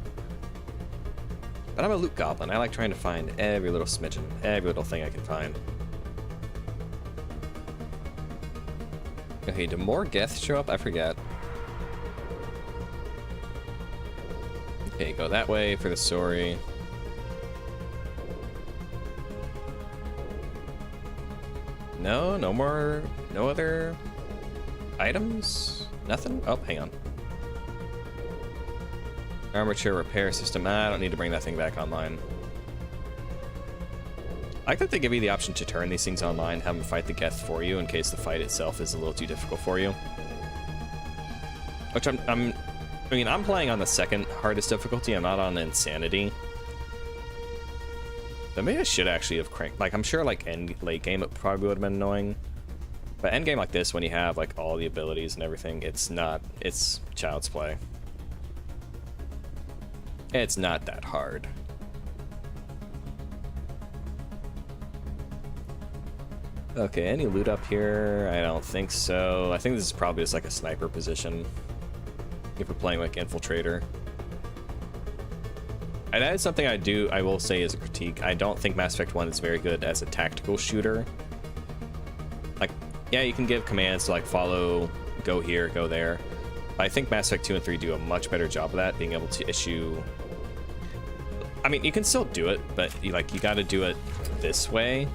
But I'm a loot goblin. I like trying to find every little smidgen, every little thing I can find. Okay, do more Geth show up? I forget. Okay, go that way for the story. No, no more, no other items? Nothing? Oh, hang on. Armature repair system. I don't need to bring that thing back online. I like that they give you the option to turn these things online, have them fight the Geth for you in case the fight itself is a little too difficult for you. Which I'm playing on the second hardest difficulty. I'm not on Insanity. But maybe I should actually have cranked. Like, I'm sure like late game it probably would have been annoying. But end game like this, when you have like all the abilities and everything, it's child's play. It's not that hard. Okay, any loot up here? I don't think so. I think this is probably just like a sniper position if we're playing like infiltrator. And that is something I will say is a critique. I don't think Mass Effect 1 is very good as a tactical shooter. Like, yeah, you can give commands to like follow, go here, go there. But I think Mass Effect 2 and 3 do a much better job of that, being able to issue... I mean, you can still do it, but you gotta do it this way.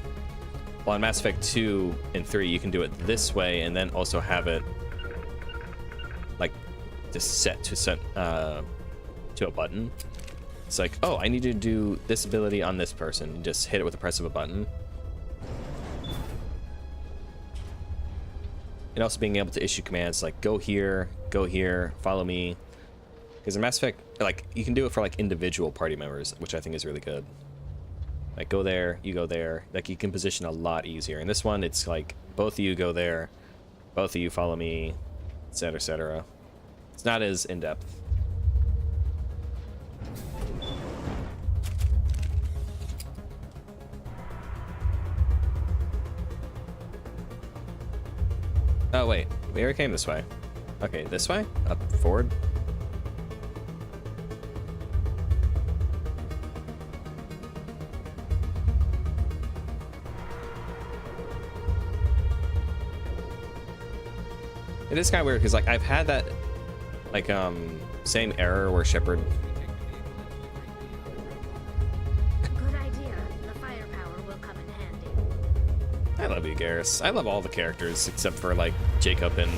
While in Mass Effect 2 and 3, you can do it this way and then also have it like just set to a button. It's like, oh, I need to do this ability on this person. You just hit it with the press of a button. And also being able to issue commands like go here, follow me. Because in Mass Effect, like, you can do it for like individual party members, which I think is really good. Like, go there, you go there. Like, you can position a lot easier. In this one, it's like both of you go there, both of you follow me, etc., etc. It's not as in-depth. Oh wait, we already came this way. Okay, this way? Up forward? It is kind of weird because like I've had that like same error where Shepard. Good idea. The firepower will come in handy. I love you, Garrus. I love all the characters except for like Jacob and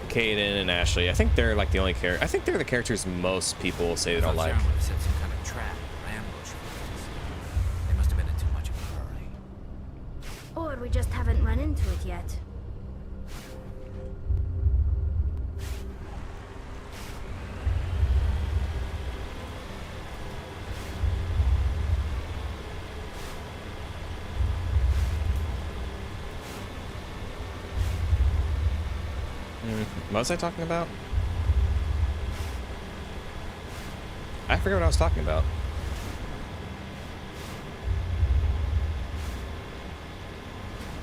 Kaden and Ashley. I think they're like the only character. I think they're the characters most people say they don't like. Set some kind of trap or ambush for us. They must have been in too much of a hurry. Or we just haven't run into it yet. What was I talking about? I forget what I was talking about.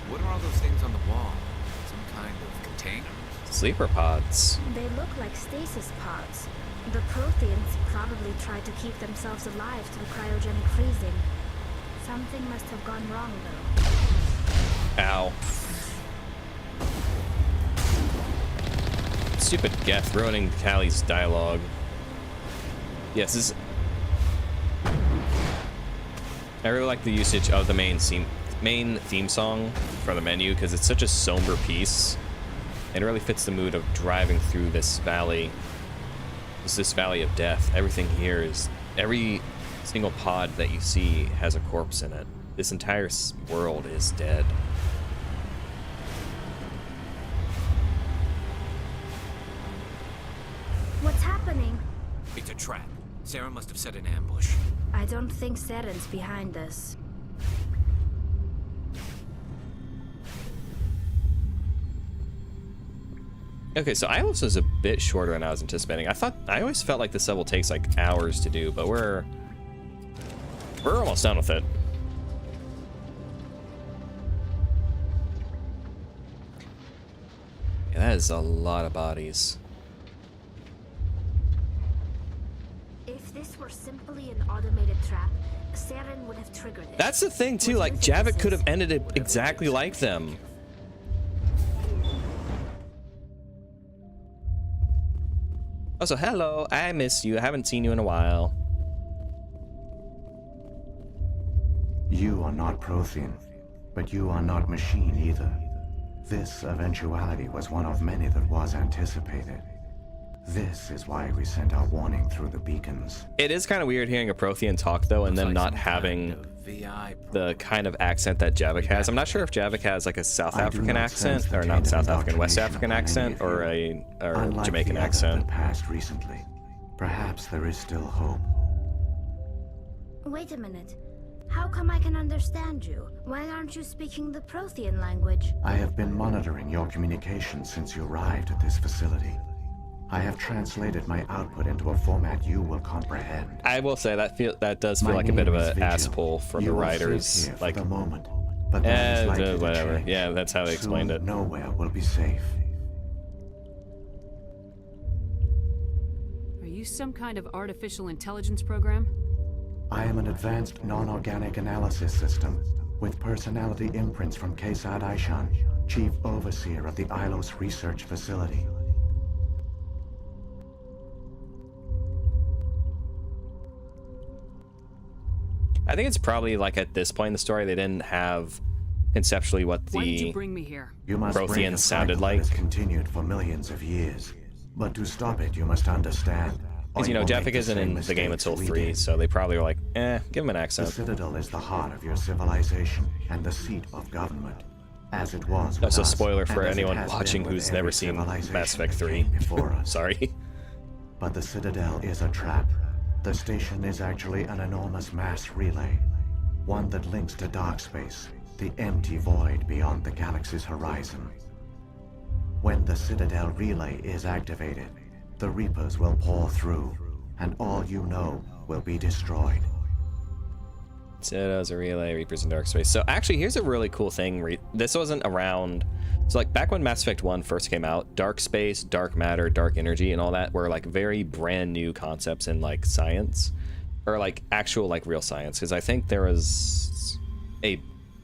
What are all those things on the wall? Some kind of containers? Sleeper pods. They look like stasis pods. The Protheans probably tried to keep themselves alive through cryogenic freezing. Something must have gone wrong, though. Ow. Stupid Geth ruining Callie's dialogue. Yes, this is... I really like the usage of the main theme song for the menu because it's such a somber piece. It really fits the mood of driving through this valley. It's this valley of death. Everything here is... Every single pod that you see has a corpse in it. This entire world is dead. What's happening? It's a trap. Sarah must have set an ambush. I don't think Saren's behind this. Okay, so Ilos is a bit shorter than I was anticipating. I always felt like this level takes like hours to do, but we're almost done with it. Yeah, that is a lot of bodies. If this were simply an automated trap, Saren would have triggered it. That's the thing too, like Javik could have ended it exactly like them. Also, hello, I miss you. I haven't seen you in a while. You are not Prothean, but you are not machine either. This eventuality was one of many that was anticipated. This is why we sent our warning through the beacons. It is kind of weird hearing a Prothean talk though, and then not having the kind of accent that Javik has. I'm not sure if Javik has like a South African accent, or not South African, West African accent, or a Jamaican accent. Passed recently. Perhaps there is still hope. Wait a minute. How come I can understand you? Why aren't you speaking the Prothean language? I have been monitoring your communications since you arrived at this facility. I have translated my output into a format you will comprehend. I will say that does feel like a bit of an ass pull from the writers. Like the moment, But that is likely to whatever. change. Yeah, that's how they explained Soon, it. Nowhere will be safe. Are you some kind of artificial intelligence program? I am an advanced non-organic analysis system with personality imprints from Kesad Aishan, Chief Overseer of the Ilos Research Facility. I think it's probably like at this point in the story they didn't have conceptually what Why did you the bring me here? You must break a Protheans sounded cycle that like. has continued for millions of years. But to stop it, you must understand. Because, you know, Jaffic isn't in the game until 3, so they probably were like, give him an The accent. Citadel is the heart of your civilization and the seat of government, as it was That's with a us, spoiler for and as it anyone has watching been with who's never every seen civilization Mass Effect that 3. came before us. Sorry. But the Citadel is a trap. The station is actually an enormous mass relay, one that links to dark space, the empty void beyond the galaxy's horizon. When the Citadel relay is activated, the Reapers will pour through, and all you know will be destroyed. Citadel's a relay, Reapers in dark space. So actually, here's a really cool thing. This wasn't around. So like back when Mass Effect 1 first came out, dark space, dark matter, dark energy, and all that were like very brand new concepts in like science, or like actual like real science. Because I think there was a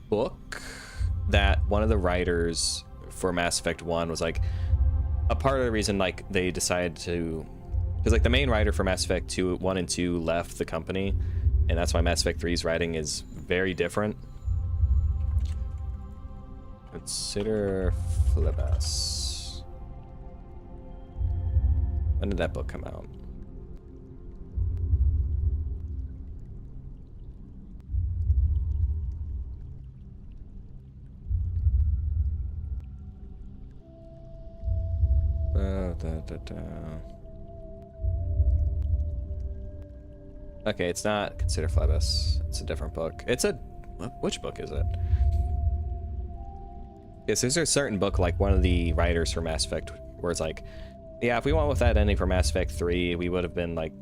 book that one of the writers for Mass Effect 1 was like a part of the reason like they decided to, because like the main writer for Mass Effect 1 and 2 left the company, and that's why Mass Effect 3's writing is very different. Consider Phlebas. When did that book come out? Okay, it's not Consider Phlebas. It's a different book. It's a... Which book is it? Yes, there's a certain book, like one of the writers for Mass Effect, where it's like, yeah, if we went with that ending for Mass Effect 3, we would have been like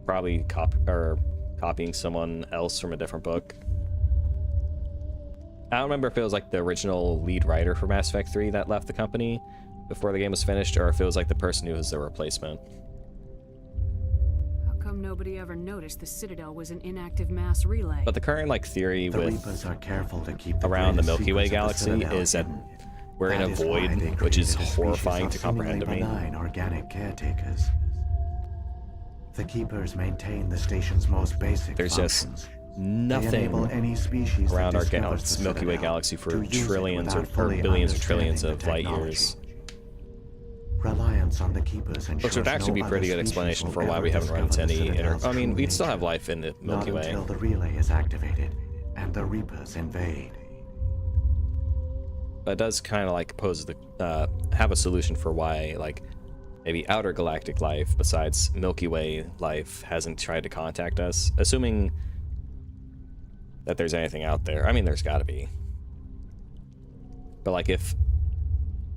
probably copying someone else from a different book. I don't remember if it was like the original lead writer for Mass Effect 3 that left the company before the game was finished, or if it was like the person who was the replacement. How come nobody ever noticed the Citadel was an inactive mass relay? But the current like theory The with Reapers are careful to keep the around the greatest Milky Way secrets of the galaxy Citadel is that hidden. we're in That a is why void, they which is created a species horrifying of to comprehend to seemingly me. benign organic caretakers. The Keepers maintain the station's most basic There's just functions. nothing They enable any species that around our discovers the Milky Way Citadel galaxy for to use it trillions or without fully billions or trillions understanding of the light years. Reliance on the Keepers ensures Which would actually no be a pretty other good species explanation will for why ever we haven't run into discover the any Citadel's I mean, true we'd still have nature. life in the Not Milky Way. until the relay is activated and the Reapers invade. That does kind of like pose the have a solution for why like maybe outer galactic life besides Milky Way life hasn't tried to contact us, assuming that there's anything out there. I mean, there's got to be. But like if,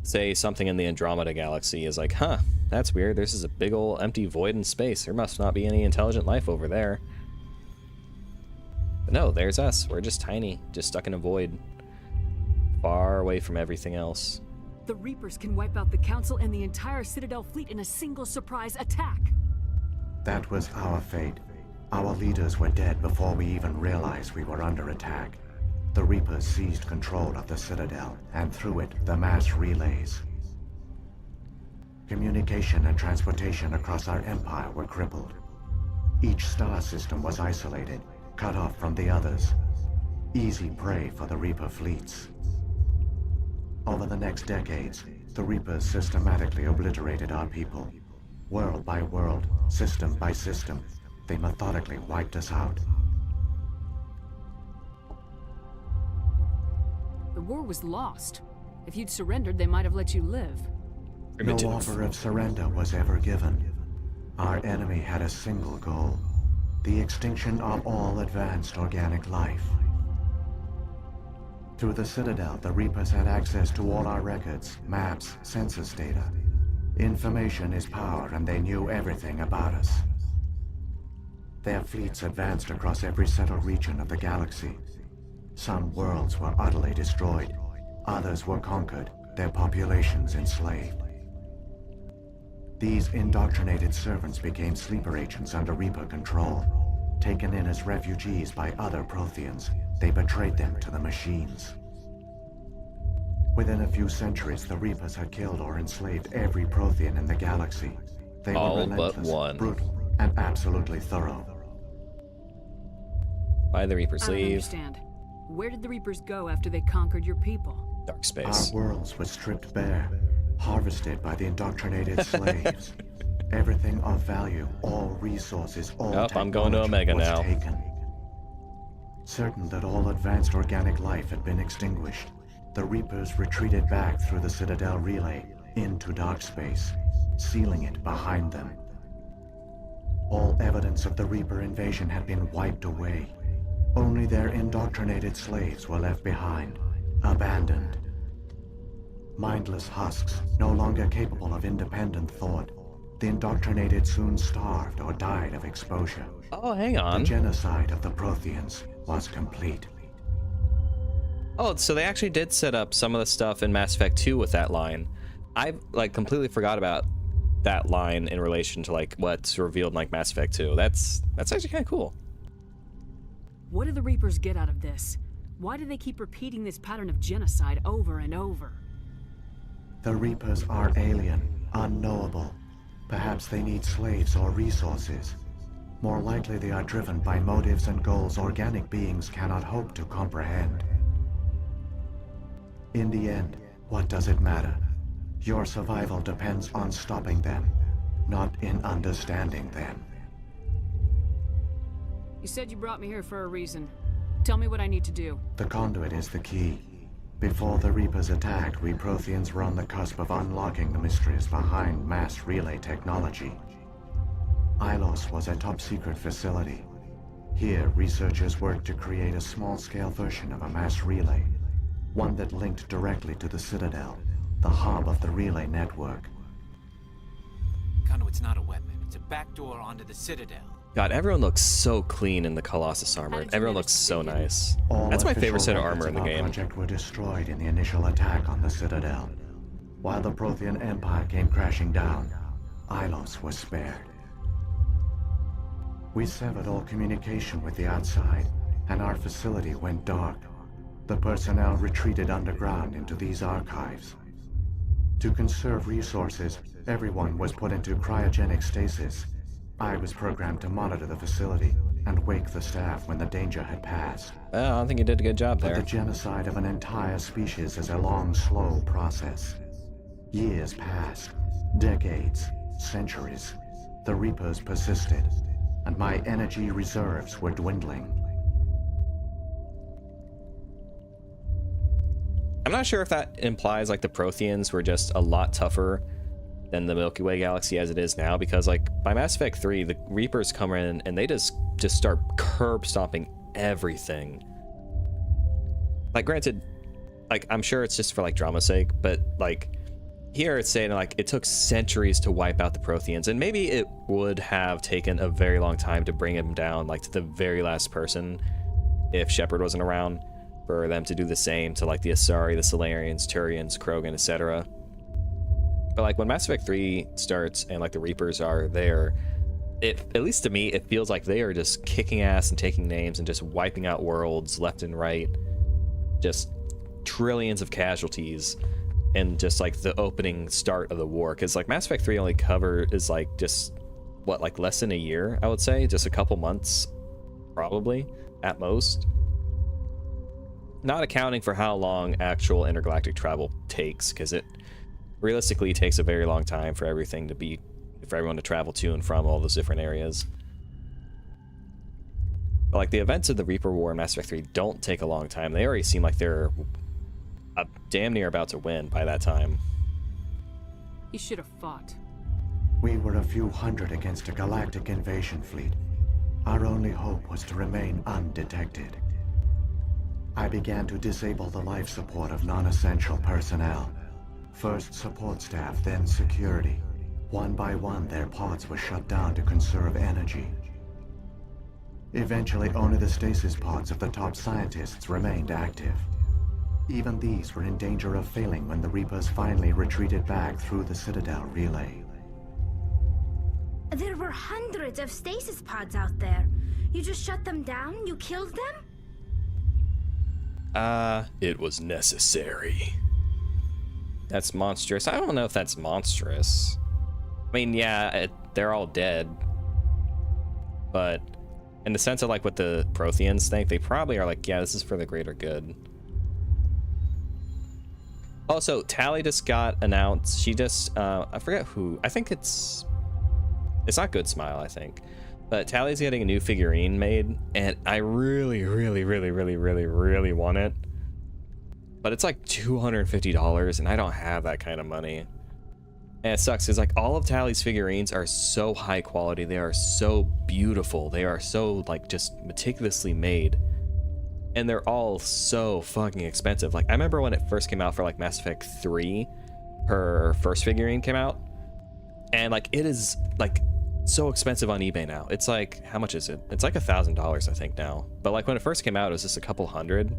say, something in the Andromeda galaxy is like, huh, that's weird, there's just a big old empty void in space, there must not be any intelligent life over there. But no, there's us, we're just tiny, just stuck in a void, far away from everything else. The Reapers can wipe out the Council and the entire Citadel fleet in a single surprise attack. That was our fate. Our leaders were dead before we even realized we were under attack. The Reapers seized control of the Citadel, and through it, the mass relays. Communication and transportation across our empire were crippled. Each star system was isolated, cut off from the others. Easy prey for the Reaper fleets. Over the next decades, the Reapers systematically obliterated our people. World by world, system by system, they methodically wiped us out. The war was lost. If you'd surrendered, they might have let you live. No offer of surrender was ever given. Our enemy had a single goal: the extinction of all advanced organic life. Through the Citadel, the Reapers had access to all our records, maps, census data. Information is power, and they knew everything about us. Their fleets advanced across every settled region of the galaxy. Some worlds were utterly destroyed. Others were conquered, their populations enslaved. These indoctrinated servants became sleeper agents under Reaper control. Taken in as refugees by other Protheans, they betrayed them to the machines. Within a few centuries, the Reapers had killed or enslaved every Prothean in the galaxy. They were All but relentless, one. brutal, and absolutely thorough. Why the Reapers I don't leave? understand. Where did the Reapers go after they conquered your people? Dark space. Our worlds were stripped bare, harvested by the indoctrinated slaves. Everything of value, all resources, all I'm going to Omega was now. taken. Certain that all advanced organic life had been extinguished, the Reapers retreated back through the Citadel relay into dark space, sealing it behind them. All evidence of the Reaper invasion had been wiped away. Only their indoctrinated slaves were left behind, abandoned. Mindless husks, no longer capable of independent thought, the indoctrinated soon starved or died of exposure. Oh, hang on. The genocide of the Protheans was complete. Oh, so they actually did set up some of the stuff in Mass Effect 2 with that line. I completely forgot about that line in relation to what's revealed in Mass Effect 2. That's actually kind of cool. What do the Reapers get out of this? Why do they keep repeating this pattern of genocide over and over? The Reapers are alien, unknowable. Perhaps they need slaves or resources. More likely they are driven by motives and goals organic beings cannot hope to comprehend. In the end, what does it matter? Your survival depends on stopping them, not in understanding them. You said you brought me here for a reason. Tell me what I need to do. The conduit is the key. Before the Reapers attacked, we Protheans were on the cusp of unlocking the mysteries behind mass relay technology. Ilos was a top-secret facility. Here, researchers worked to create a small-scale version of a mass relay, one that linked directly to the Citadel, the hub of the relay network. Conduit's not a weapon. It's a backdoor onto the Citadel. God, everyone looks so clean in the Colossus armor. Everyone looks so nice. That's my favorite set of armor in the game. All project were destroyed in the initial attack on the Citadel. While the Prothean Empire came crashing down, Ilos was spared. We severed all communication with the outside, and our facility went dark. The personnel retreated underground into these archives. To conserve resources, everyone was put into cryogenic stasis. I was programmed to monitor the facility and wake the staff when the danger had passed. I don't think you did a good job there. But the genocide of an entire species is a long, slow process. Years passed, decades, centuries. The Reapers persisted, and my energy reserves were dwindling. I'm not sure if that implies the Protheans were just a lot tougher than the Milky Way galaxy as it is now, because by Mass Effect 3, the Reapers come in and they just start curb stomping everything. Granted, I'm sure it's just for drama's sake, but here it's saying it took centuries to wipe out the Protheans, and maybe it would have taken a very long time to bring them down to the very last person if Shepard wasn't around, for them to do the same to the Asari, the Solarians, Turians, Krogan, etc. But when Mass Effect 3 starts and the Reapers are there, at least to me, it feels like they are just kicking ass and taking names and just wiping out worlds left and right. Just trillions of casualties, and just the opening start of the war. Because Mass Effect 3 only is just what, less than a year, I would say, just a couple months, probably at most. Not accounting for how long actual intergalactic travel takes, because it realistically takes a very long time for everything for everyone to travel to and from all those different areas. But the events of the Reaper War in Mass Effect 3 don't take a long time. They already seem like they're damn near about to win by that time. You should have fought. We were a few hundred against a galactic invasion fleet. Our only hope was to remain undetected. I began to disable the life support of non-essential personnel. First support staff, then security. One by one, their pods were shut down to conserve energy. Eventually, only the stasis pods of the top scientists remained active. Even these were in danger of failing when the Reapers finally retreated back through the Citadel relay. There were hundreds of stasis pods out there. You just shut them down? You killed them? It was necessary. That's monstrous. I don't know if that's monstrous. I mean, yeah, they're all dead. But in the sense of like what the Protheans think, they probably are like, yeah, this is for the greater good. Also, Tally just got announced. She just, I forget who. I think it's not Good Smile, I think. But Tally's getting a new figurine made, and I really, really, really, really, really, really want it. But it's like $250, and I don't have that kind of money. And it sucks, because like all of Tally's figurines are so high quality. They are so beautiful. They are so like just meticulously made. And they're all so fucking expensive. Like I remember when it first came out for like Mass Effect 3, her first figurine came out. And like it is like so expensive on eBay now. It's like, how much is it? It's like $1,000 I think now. But like when it first came out, it was just a couple hundred.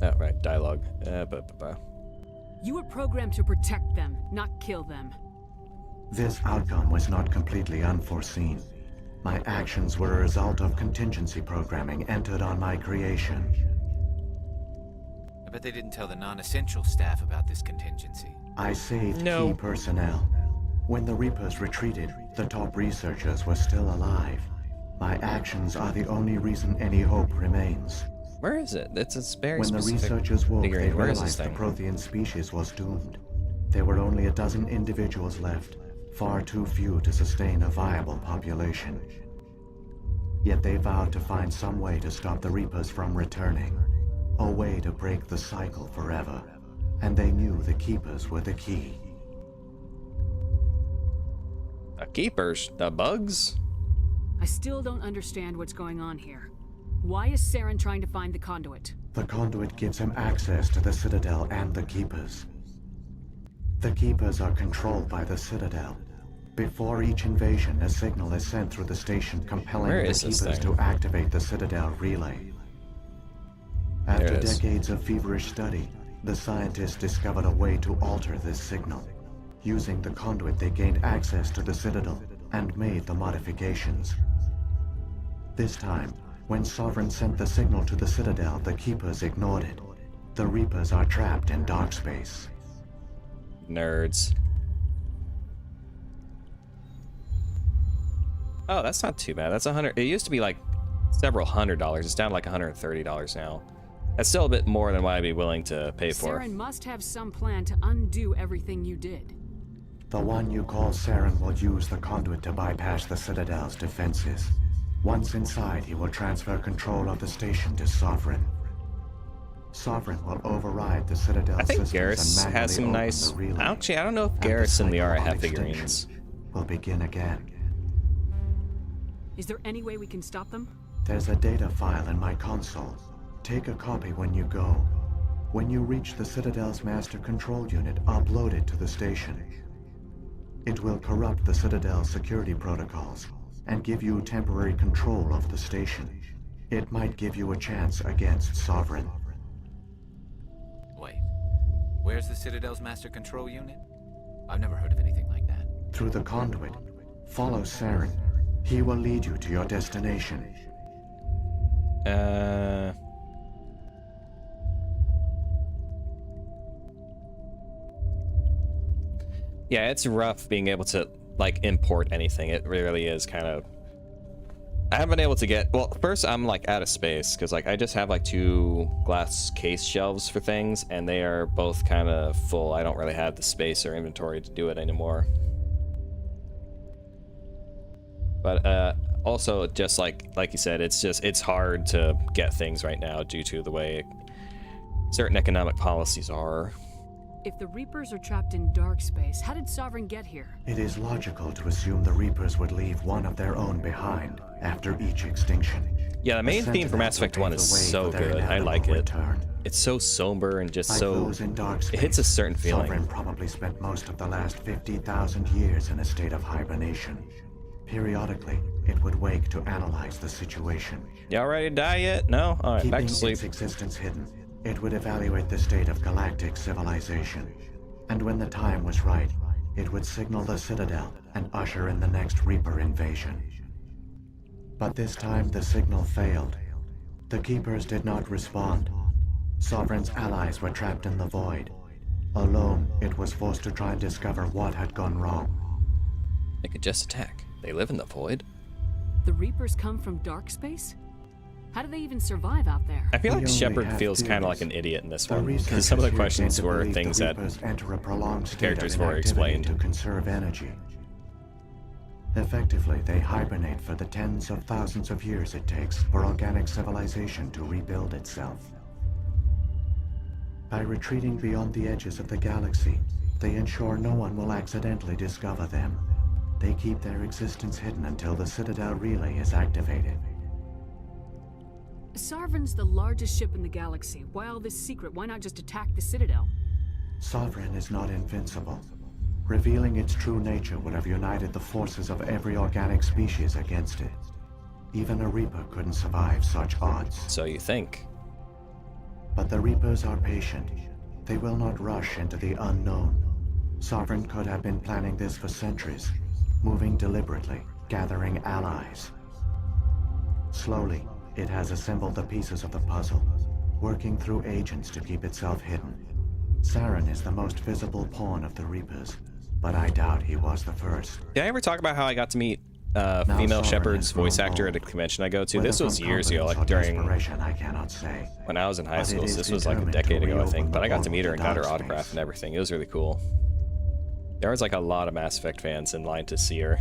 Oh, right, dialogue. You were programmed to protect them, not kill them. This outcome was not completely unforeseen. My actions were a result of contingency programming entered on my creation. I bet they didn't tell the non-essential staff about this contingency. I saved key personnel. When the Reapers retreated, the top researchers were still alive. My actions are the only reason any hope remains. Where is it? It's a very When the specific researchers woke, figurine. they Where is realized this the thing? Prothean species was doomed. There were only a dozen individuals left, far too few to sustain a viable population. Yet they vowed to find some way to stop the Reapers from returning, a way to break the cycle forever. And they knew the Keepers were the key. The Keepers? The bugs? I still don't understand what's going on here. Why is Saren trying to find the conduit? The conduit gives him access to the Citadel and the Keepers. The Keepers are controlled by the Citadel. Before each invasion, a signal is sent through the station compelling Where the is this Keepers thing? to activate the Citadel relay. There After it is. decades of feverish study, the scientists discovered a way to alter this signal. Using the conduit, they gained access to the Citadel and made the modifications. This time, when Sovereign sent the signal to the Citadel, the Keepers ignored it. The Reapers are trapped in dark space. Nerds. Oh, that's not too bad. That's $100. It used to be like several $100s. It's down to like $130 now. That's still a bit more than what I'd be willing to pay for. Saren must have some plan to undo everything you did. The one you call Saren will use the conduit to bypass the Citadel's defenses. Once inside, he will transfer control of the station to Sovereign. Sovereign will override the Citadel's I think systems Garrus and has some manually nice. open the relay. Actually, I don't know if And the Garrus and cycle Liara of have extinction figurines. will begin again. Is there any way we can stop them? There's a data file in my console. Take a copy when you go. When you reach the Citadel's master control unit, upload it to the station. It will corrupt the Citadel's security protocols and give you temporary control of the station. It might give you a chance against Sovereign. Wait, where's the Citadel's master control unit? I've never heard of anything like that. Through the conduit, follow Saren. He will lead you to your destination. Yeah, it's rough being able to like import anything. It really is kind of. I haven't been able to get. Well, first I'm like out of space because like I just have like 2 glass case shelves for things, and they are both kind of full. I don't really have the space or inventory to do it anymore. But also, just like you said, it's hard to get things right now due to the way certain economic policies are. If the Reapers are trapped in dark space, how did Sovereign get here? It is logical to assume the Reapers would leave one of their own behind after each extinction. Yeah, the main theme for Mass Effect 1 is so good. I like it. It's so somber and just Like so. those in dark space, It hits a certain feeling. Sovereign probably spent most of the last 50,000 years in a state of hibernation. Periodically, it would wake to analyze the situation. Y'all ready to die yet? No? Alright, back Keeping to sleep. its existence hidden, it would evaluate the state of galactic civilization. And when the time was right, it would signal the Citadel and usher in the next Reaper invasion. But this time the signal failed. The Keepers did not respond. Sovereign's allies were trapped in the void. Alone, it was forced to try and discover what had gone wrong. They could just attack. They live in the void. The Reapers come from dark space? How do they even survive out there? I feel like Shepard feels kind of like an idiot in this one, because some of the questions were things that characters were explained. To conserve energy. Effectively, they hibernate for the tens of thousands of years it takes for organic civilization to rebuild itself. By retreating beyond the edges of the galaxy, they ensure no one will accidentally discover them. They keep their existence hidden until the Citadel relay is activated. Sovereign's the largest ship in the galaxy. Why all this secret? Why not just attack the Citadel? Sovereign is not invincible. Revealing its true nature would have united the forces of every organic species against it. Even a Reaper couldn't survive such odds. So you think. But the Reapers are patient. They will not rush into the unknown. Sovereign could have been planning this for centuries, moving deliberately, gathering allies. Slowly, it has assembled the pieces of the puzzle, working through agents to keep itself hidden. Saren is the most visible pawn of the Reapers, but I doubt he was the first. Did I ever talk about how I got to meet female Shepard's voice actor at a convention I go to? This was years ago, like during I cannot say. When I was in high school. So this was like a decade ago, I think. But I got to meet her and got her autograph and everything. It was really cool. There was like a lot of Mass Effect fans in line to see her.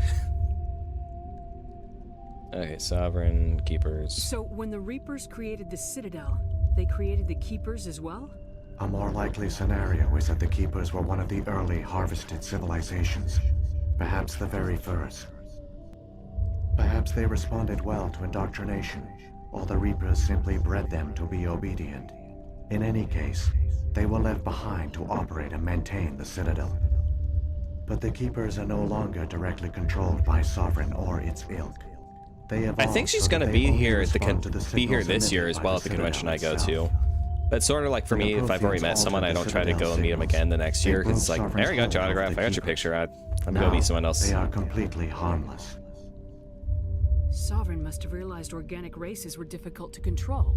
Okay, Sovereign, Keepers. So when the Reapers created the Citadel, they created the Keepers as well? A more likely scenario is that the Keepers were one of the early harvested civilizations, perhaps the very first. Perhaps they responded well to indoctrination, or the Reapers simply bred them to be obedient. In any case, they were left behind to operate and maintain the Citadel. But the Keepers are no longer directly controlled by Sovereign or its ilk. They I think she's gonna be here at the this year as well at the convention I go to. But sort of like for me, if I've already met someone, I don't try to go and meet them again the next year, because it's like, I already got your autograph, I got your picture, I'm gonna go meet someone else. They are completely harmless. Sovereign must have realized organic races were difficult to control.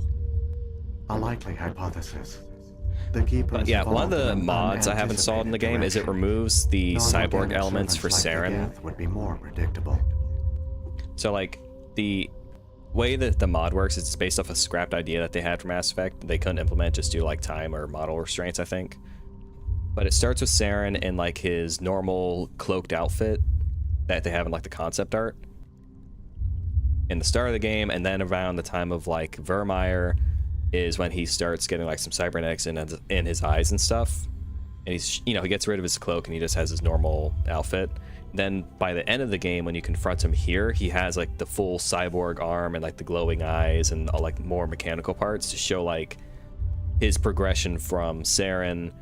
A likely hypothesis. The Keepers but yeah, one of the mods I have installed in the game is it removes the cyborg elements for Saren. Would be more predictable. So like, the way that the mod works is it's based off a scrapped idea that they had for Mass Effect. They couldn't implement just due to like time or model restraints, I think. But it starts with Saren in like his normal cloaked outfit that they have in like the concept art in the start of the game, and then around the time of like Vermeer is when he starts getting like some cybernetics in his eyes and stuff. And he's, you know, he gets rid of his cloak and he just has his normal outfit. Then by the end of the game, when you confront him here, he has like the full cyborg arm and like the glowing eyes and all like more mechanical parts to show like his progression from Saren,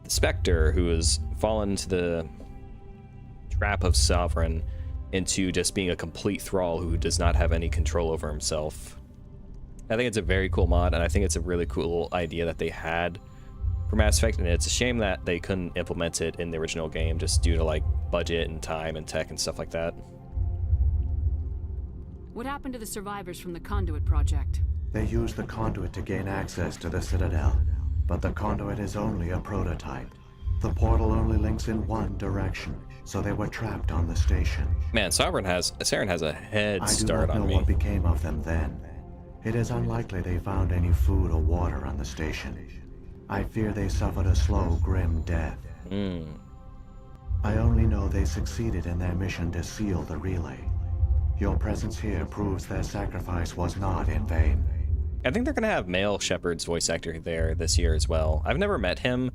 the Spectre, who has fallen into the trap of Sovereign, into just being a complete thrall who does not have any control over himself. I think it's a very cool mod, and I think it's a really cool idea that they had for Mass Effect, and it's a shame that they couldn't implement it in the original game just due to like budget and time and tech and stuff like that. What happened to the survivors from the Conduit project? They used the Conduit to gain access to the Citadel, but the Conduit is only a prototype. The portal only links in one direction, so they were trapped on the station. Man, Saren has a head start on me. I do not know what became of them then. It is unlikely they found any food or water on the station. I fear they suffered a slow, grim death. I only know they succeeded in their mission to seal the relay. Your presence here proves their sacrifice was not in vain. I think they're gonna have male Shepard's voice actor there this year as well. I've never met him.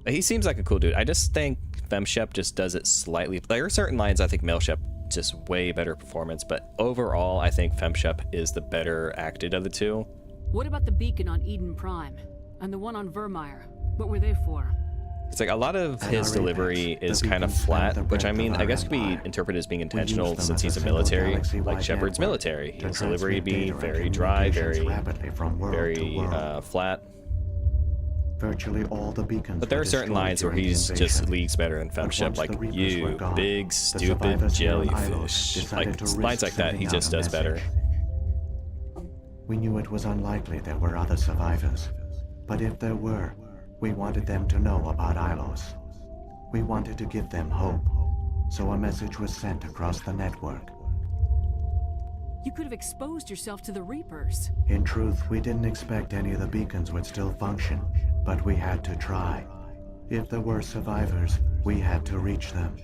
He seems like a cool dude. I just think FemShep just does it slightly. There are certain lines I think male Shep just way better performance, but overall I think FemShep is the better acted of the two. What about the beacon on Eden Prime? And the one on Vermeer? What were they for? It's like a lot of his delivery is kind of flat, which I mean, I guess could be interpreted as being intentional since he's a military, like Shepard's military. His delivery would be very dry, very flat. Virtually all the beacons. But there are certain lines where he's just leagues better than Femship, like you big stupid jellyfish. Like lines like that, he just does better. We knew it was unlikely there were other survivors, but if there were, we wanted them to know about Ilos. We wanted to give them hope, so a message was sent across the network. You could have exposed yourself to the Reapers. In truth, we didn't expect any of the beacons would still function, but we had to try. If there were survivors, we had to reach them.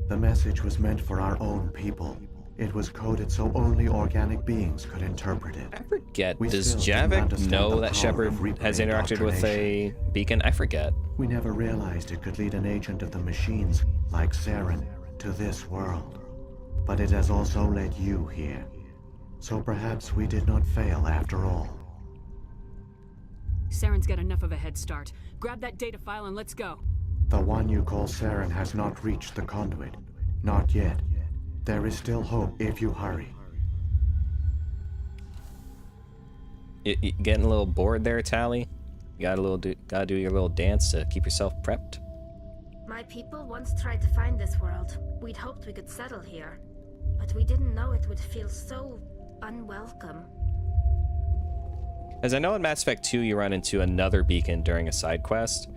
The message was meant for our own people. It was coded so only organic beings could interpret it. I forget, does Javik know that Shepard has interacted with a beacon? I forget. We never realized it could lead an agent of the machines, like Saren, to this world. But it has also led you here. So perhaps we did not fail after all. Saren's got enough of a head start. Grab that data file and let's go. The one you call Saren has not reached the conduit. Not yet. There is still hope if you hurry. You getting a little bored there, Tally? You gotta do your little dance to keep yourself prepped. My people once tried to find this world. We'd hoped we could settle here. But we didn't know it would feel so unwelcome. As I know in Mass Effect 2, you run into another beacon during a side quest,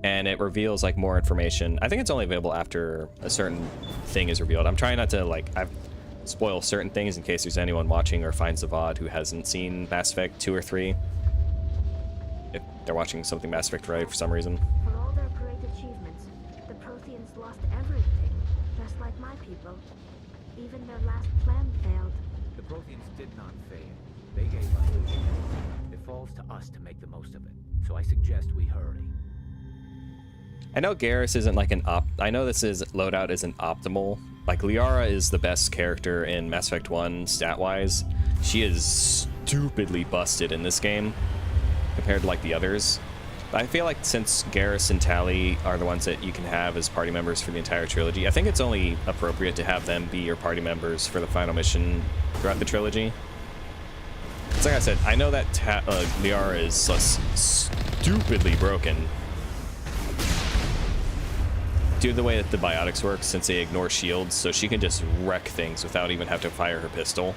and it reveals like more information. I think it's only available after a certain thing is revealed. I'm trying not to spoil certain things in case there's anyone watching or finds the VOD who hasn't seen Mass Effect 2 or 3. If they're watching something Mass Effect right for some reason. For all their great achievements, the Protheans lost everything, just like my people. Even their last plan failed. The Protheans did not fail. They gave us a chance. It falls to us to make the most of it. So I suggest we hurry. I know Garrus isn't like I know this loadout isn't optimal. Like Liara is the best character in Mass Effect 1 stat-wise. She is stupidly busted in this game compared to like the others. But I feel like since Garrus and Tally are the ones that you can have as party members for the entire trilogy, I think it's only appropriate to have them be your party members for the final mission throughout the trilogy. It's like I said, I know that Liara is stupidly broken due to the way that the biotics work, since they ignore shields, so she can just wreck things without even having to fire her pistol.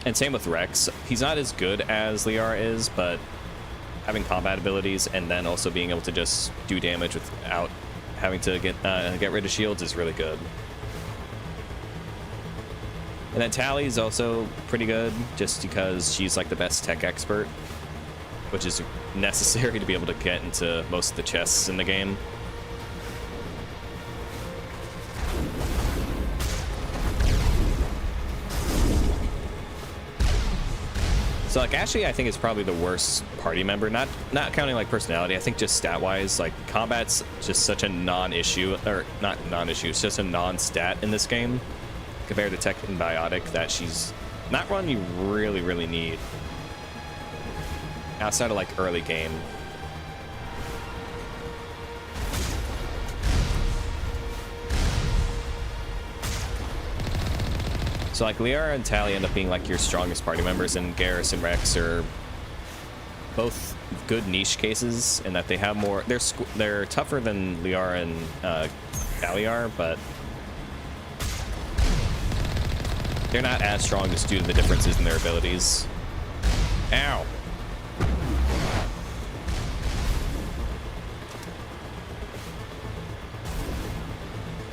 And same with Rex. He's not as good as Liara is, but having combat abilities and then also being able to just do damage without having to get rid of shields is really good. And then Tally's also pretty good, just because she's like the best tech expert, which is necessary to be able to get into most of the chests in the game. So like Ashley, I think is probably the worst party member, not counting like personality. I think just stat-wise, like combat's just such a non-issue, or not non-issue, it's just a non-stat in this game compared to tech and biotic, that she's not one you really need outside of like early game. So like Liara and Tally end up being like your strongest party members, and Garrus and Rex are both good niche cases in that they have more. They're tougher than Liara and Tally are, but they're not as strong just due to the differences in their abilities. Ow.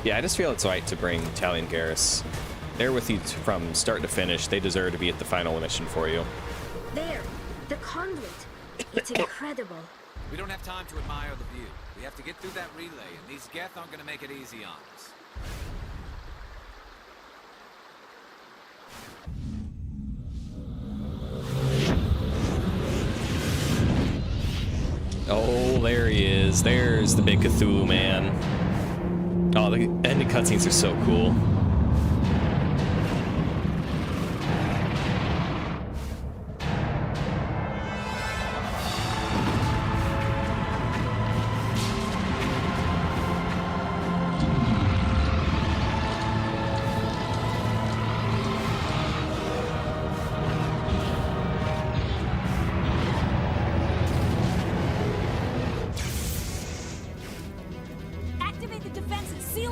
Yeah, I just feel it's right to bring Tally and Garrus. They're with you from start to finish. They deserve to be at the final mission for you. There! The conduit! It's incredible. We don't have time to admire the view. We have to get through that relay, and these Geth aren't gonna make it easy on us. Oh, there he is. There's the big Cthulhu man. Oh, the ending cutscenes are so cool.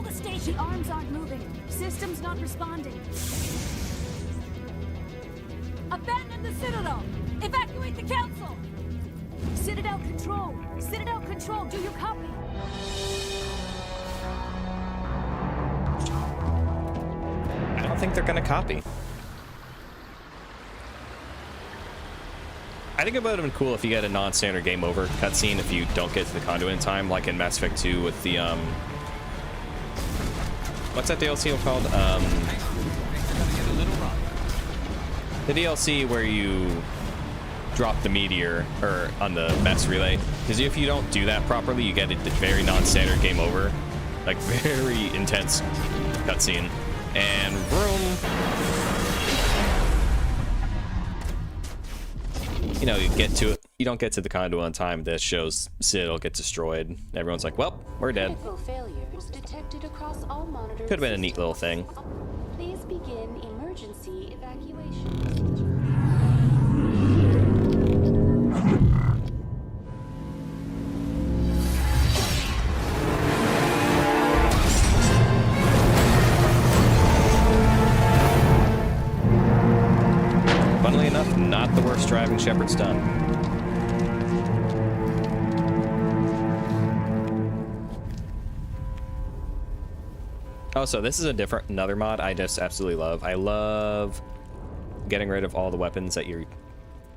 Seal the station! The arms aren't moving. System's not responding. Abandon the Citadel! Evacuate the Council! Citadel Control! Citadel Control, do you copy? I don't think they're gonna copy. I think it would have been cool if you get a non-standard game over cutscene if you don't get to the conduit in time, like in Mass Effect 2 with the what's that DLC called? The DLC where you drop the meteor or on the mass relay, because if you don't do that properly, you get a very non-standard game over, like very intense cutscene, and vroom. You know, you get to it. You don't get to the conduit on time. This shows Citadel get destroyed. Everyone's like, "Well, we're dead." Failures detected across all monitors. Could have been a neat little thing. Please begin emergency evacuation. Funnily enough, not the worst driving Shepard's done. Oh, so this is another mod I just absolutely love. I love getting rid of all the weapons that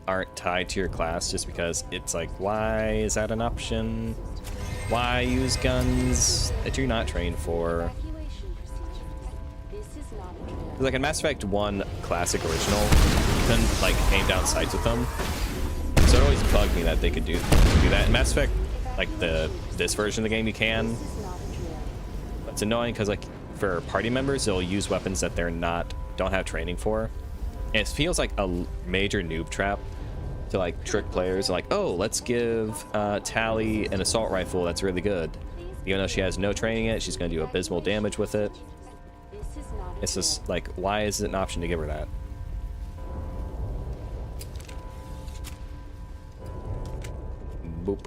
aren't tied to your class, just because it's like, why is that an option? Why use guns that you're not trained for? Like in Mass Effect 1 Classic Original, you couldn't like aim down sights with them. So it always bugged me that they could do that. In Mass Effect, like this version of the game, you can. But it's annoying because like for party members, they'll use weapons that don't have training for. And it feels like a major noob trap to like trick players. Like, oh, let's give Tali an assault rifle that's really good. Even though she has no training in it, she's going to do abysmal damage with it. It's just like, why is it an option to give her that? Boop.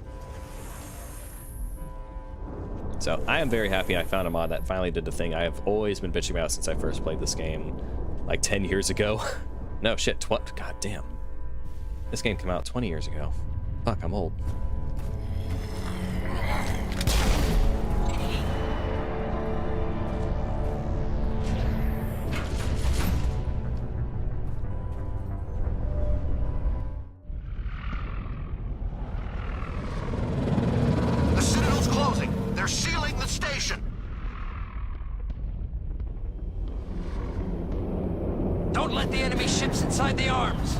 So I am very happy I found a mod that finally did the thing I have always been bitching about since I first played this game, like 10 years ago. No shit, god damn. This game came out 20 years ago. Fuck, I'm old. The Citadel's closing. They're sealing the station. Don't let the enemy ships inside the arms.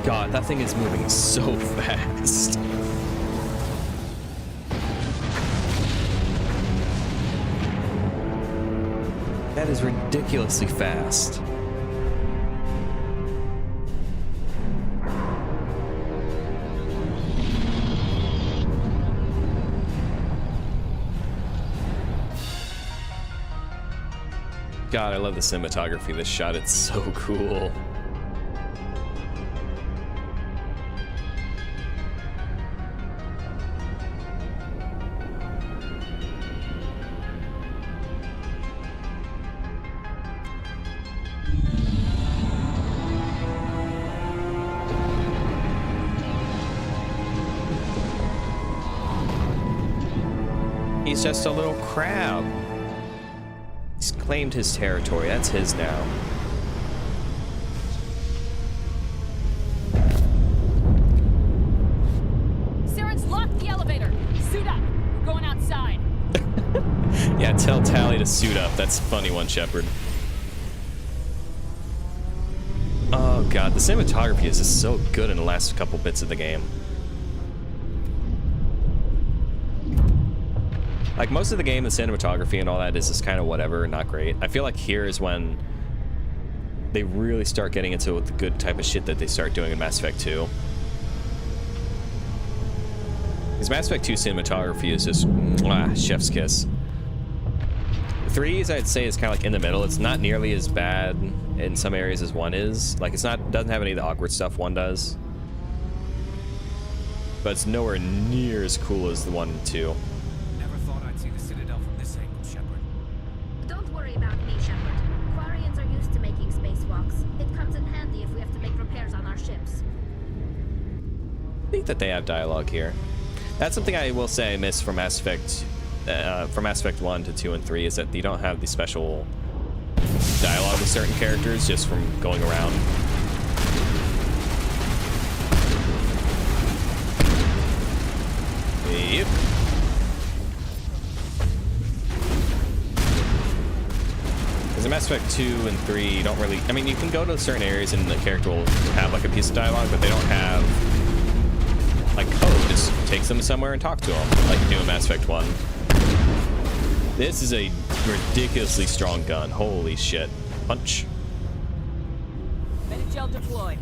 God, that thing is moving so fast. That is ridiculously fast. God, I love the cinematography of this shot. It's so cool. He's just a little crab. He's claimed his territory. That's his now. Saren's locked the elevator. Suit up. We're going outside. Yeah, tell Tali to suit up. That's a funny one, Shepard. Oh god, the cinematography is just so good in the last couple bits of the game. Like, most of the game, the cinematography and all that is just kind of whatever, not great. I feel like here is when they really start getting into the good type of shit that they start doing in Mass Effect 2. Because Mass Effect 2 cinematography is just, chef's kiss. 3's I'd say is kind of like in the middle. It's not nearly as bad in some areas as 1 is. Like, doesn't have any of the awkward stuff 1 does. But it's nowhere near as cool as the 1 and 2. Never thought I'd see the Citadel from this angle, Shepard. Don't worry about me, Shepard. Quarians are used to making spacewalks. It comes in handy if we have to make repairs on our ships. I think that they have dialogue here. That's something I will say I miss from Mass Effect 1 to 2 and 3 is that you don't have the special dialogue with certain characters just from going around. Yep. Because in Mass Effect 2 and 3, you don't really... I mean, you can go to certain areas and the character will have like a piece of dialogue, but they don't have like code. Just takes them somewhere and talk to them, like you do in Mass Effect 1. This is a ridiculously strong gun. Holy shit. Punch. Medi-gel deployed.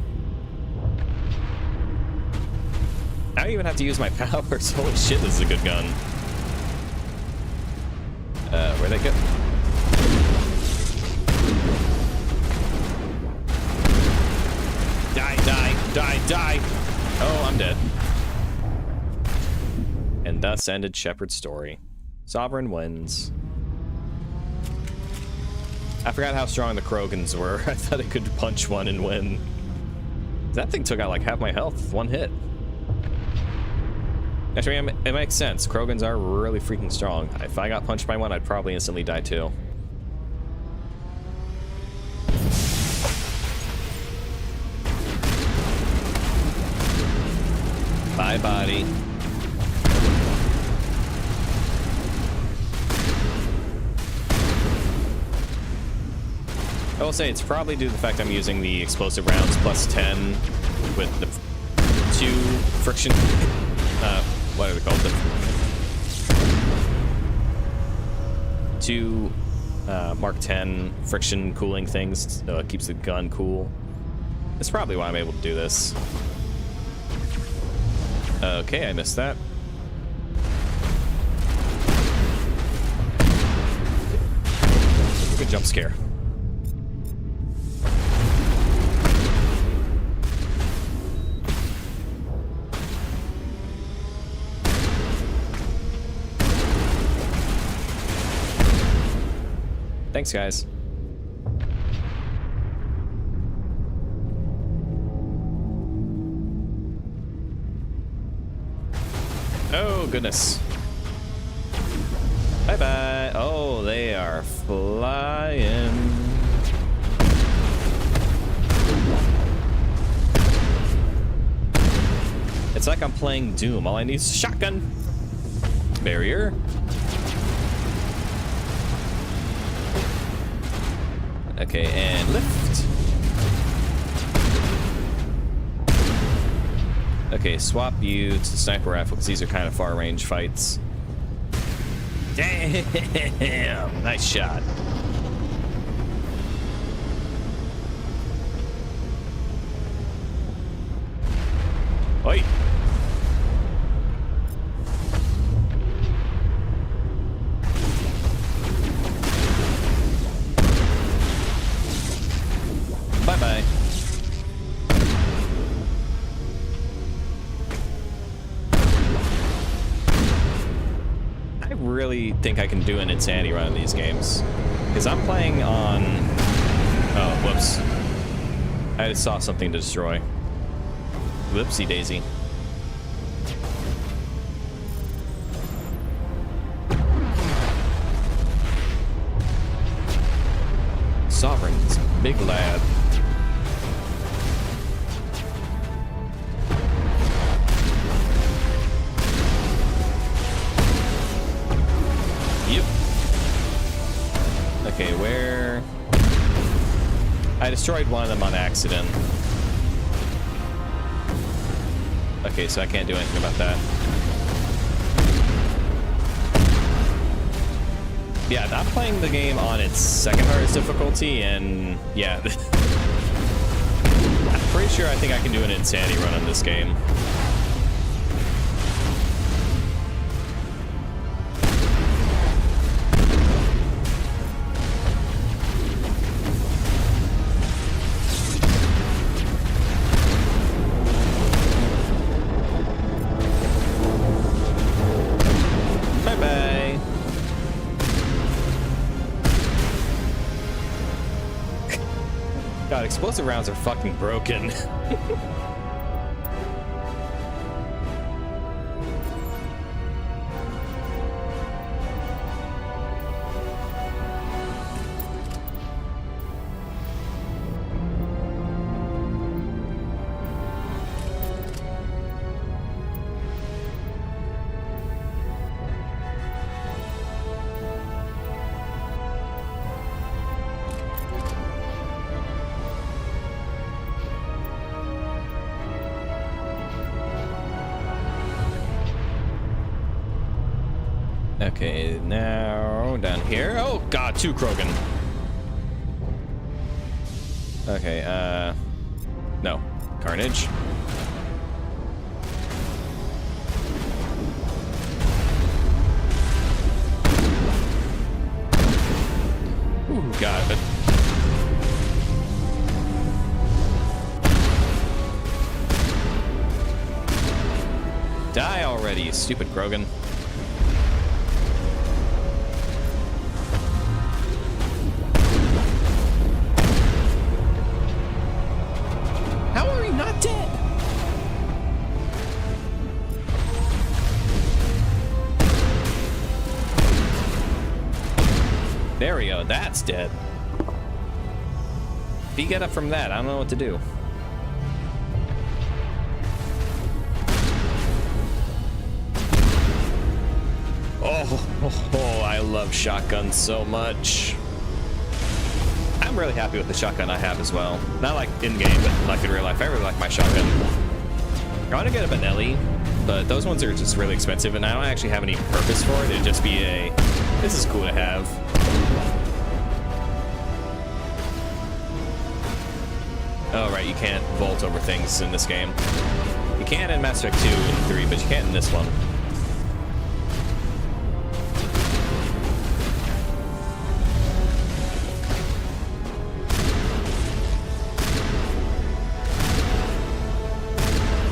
I don't even have to use my powers. Holy shit, this is a good gun. Where'd they go? Die, die, die, die! Oh, I'm dead. And thus ended Shepard's story. Sovereign wins. I forgot how strong the Krogans were. I thought I could punch one and win. That thing took out like half my health with 1 hit. Actually, it makes sense. Krogans are really freaking strong. If I got punched by one, I'd probably instantly die too. Bye, body. I will say it's probably due to the fact I'm using the explosive rounds plus 10 with the 2 friction... what are they called? The 2 Mark 10 friction cooling things. It keeps the gun cool. That's probably why I'm able to do this. Okay, I missed that. Good jump scare. Thanks, guys. Oh, goodness. Bye-bye. Oh, they are flying. It's like I'm playing Doom. All I need is a shotgun. Barrier. Okay, and lift. Okay, swap you to sniper rifle because these are kind of far range fights. Damn, nice shot. Oi. Bye-bye. I really think I can do an insanity run in these games. Because I'm playing on... Oh, whoops. I just saw something to destroy. Whoopsie daisy. Sovereign's big lad. Yep. Okay, where... I destroyed one of them on accident. Okay, so I can't do anything about that. Yeah, I'm playing the game on its second hardest difficulty, and yeah. I'm pretty sure I think I can do an insanity run on this game. God, explosive rounds are fucking broken. Okay, now down here. Oh god, 2 Krogan. Okay, no. Carnage. Ooh, got it. Die already, you stupid Krogan. There we go, that's dead. If you get up from that, I don't know what to do. Oh, I love shotguns so much. I'm really happy with the shotgun I have as well. Not like in-game, but like in real life. I really like my shotgun. I want to get a Benelli, but those ones are just really expensive, and I don't actually have any purpose for it. It'd just be a, this is cool to have. Oh, right, you can't vault over things in this game. You can in Mass Effect 2 and 3, but you can't in this one.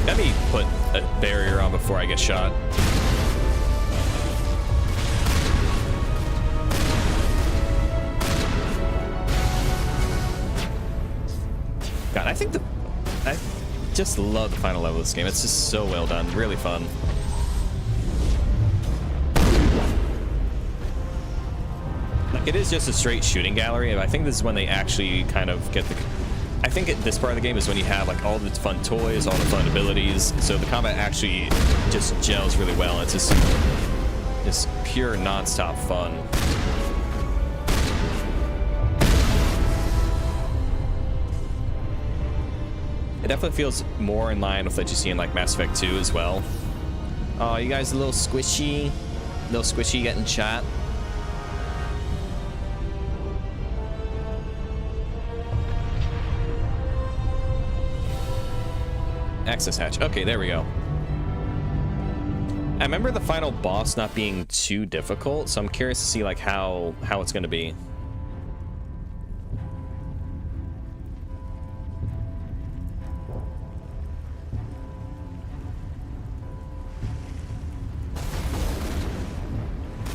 Let me put a barrier on before I get shot. God, I just love the final level of this game. It's just so well done, really fun. Like, it is just a straight shooting gallery, and I think this is when they actually kind of get the... I think at this part of the game is when you have like all the fun toys, all the fun abilities, so the combat actually just gels really well. It's just pure non-stop fun. It definitely feels more in line with what you see in like Mass Effect 2 as well. Oh, you guys a little squishy getting shot. Access hatch. Okay, there we go. I remember the final boss not being too difficult, so I'm curious to see like how it's going to be.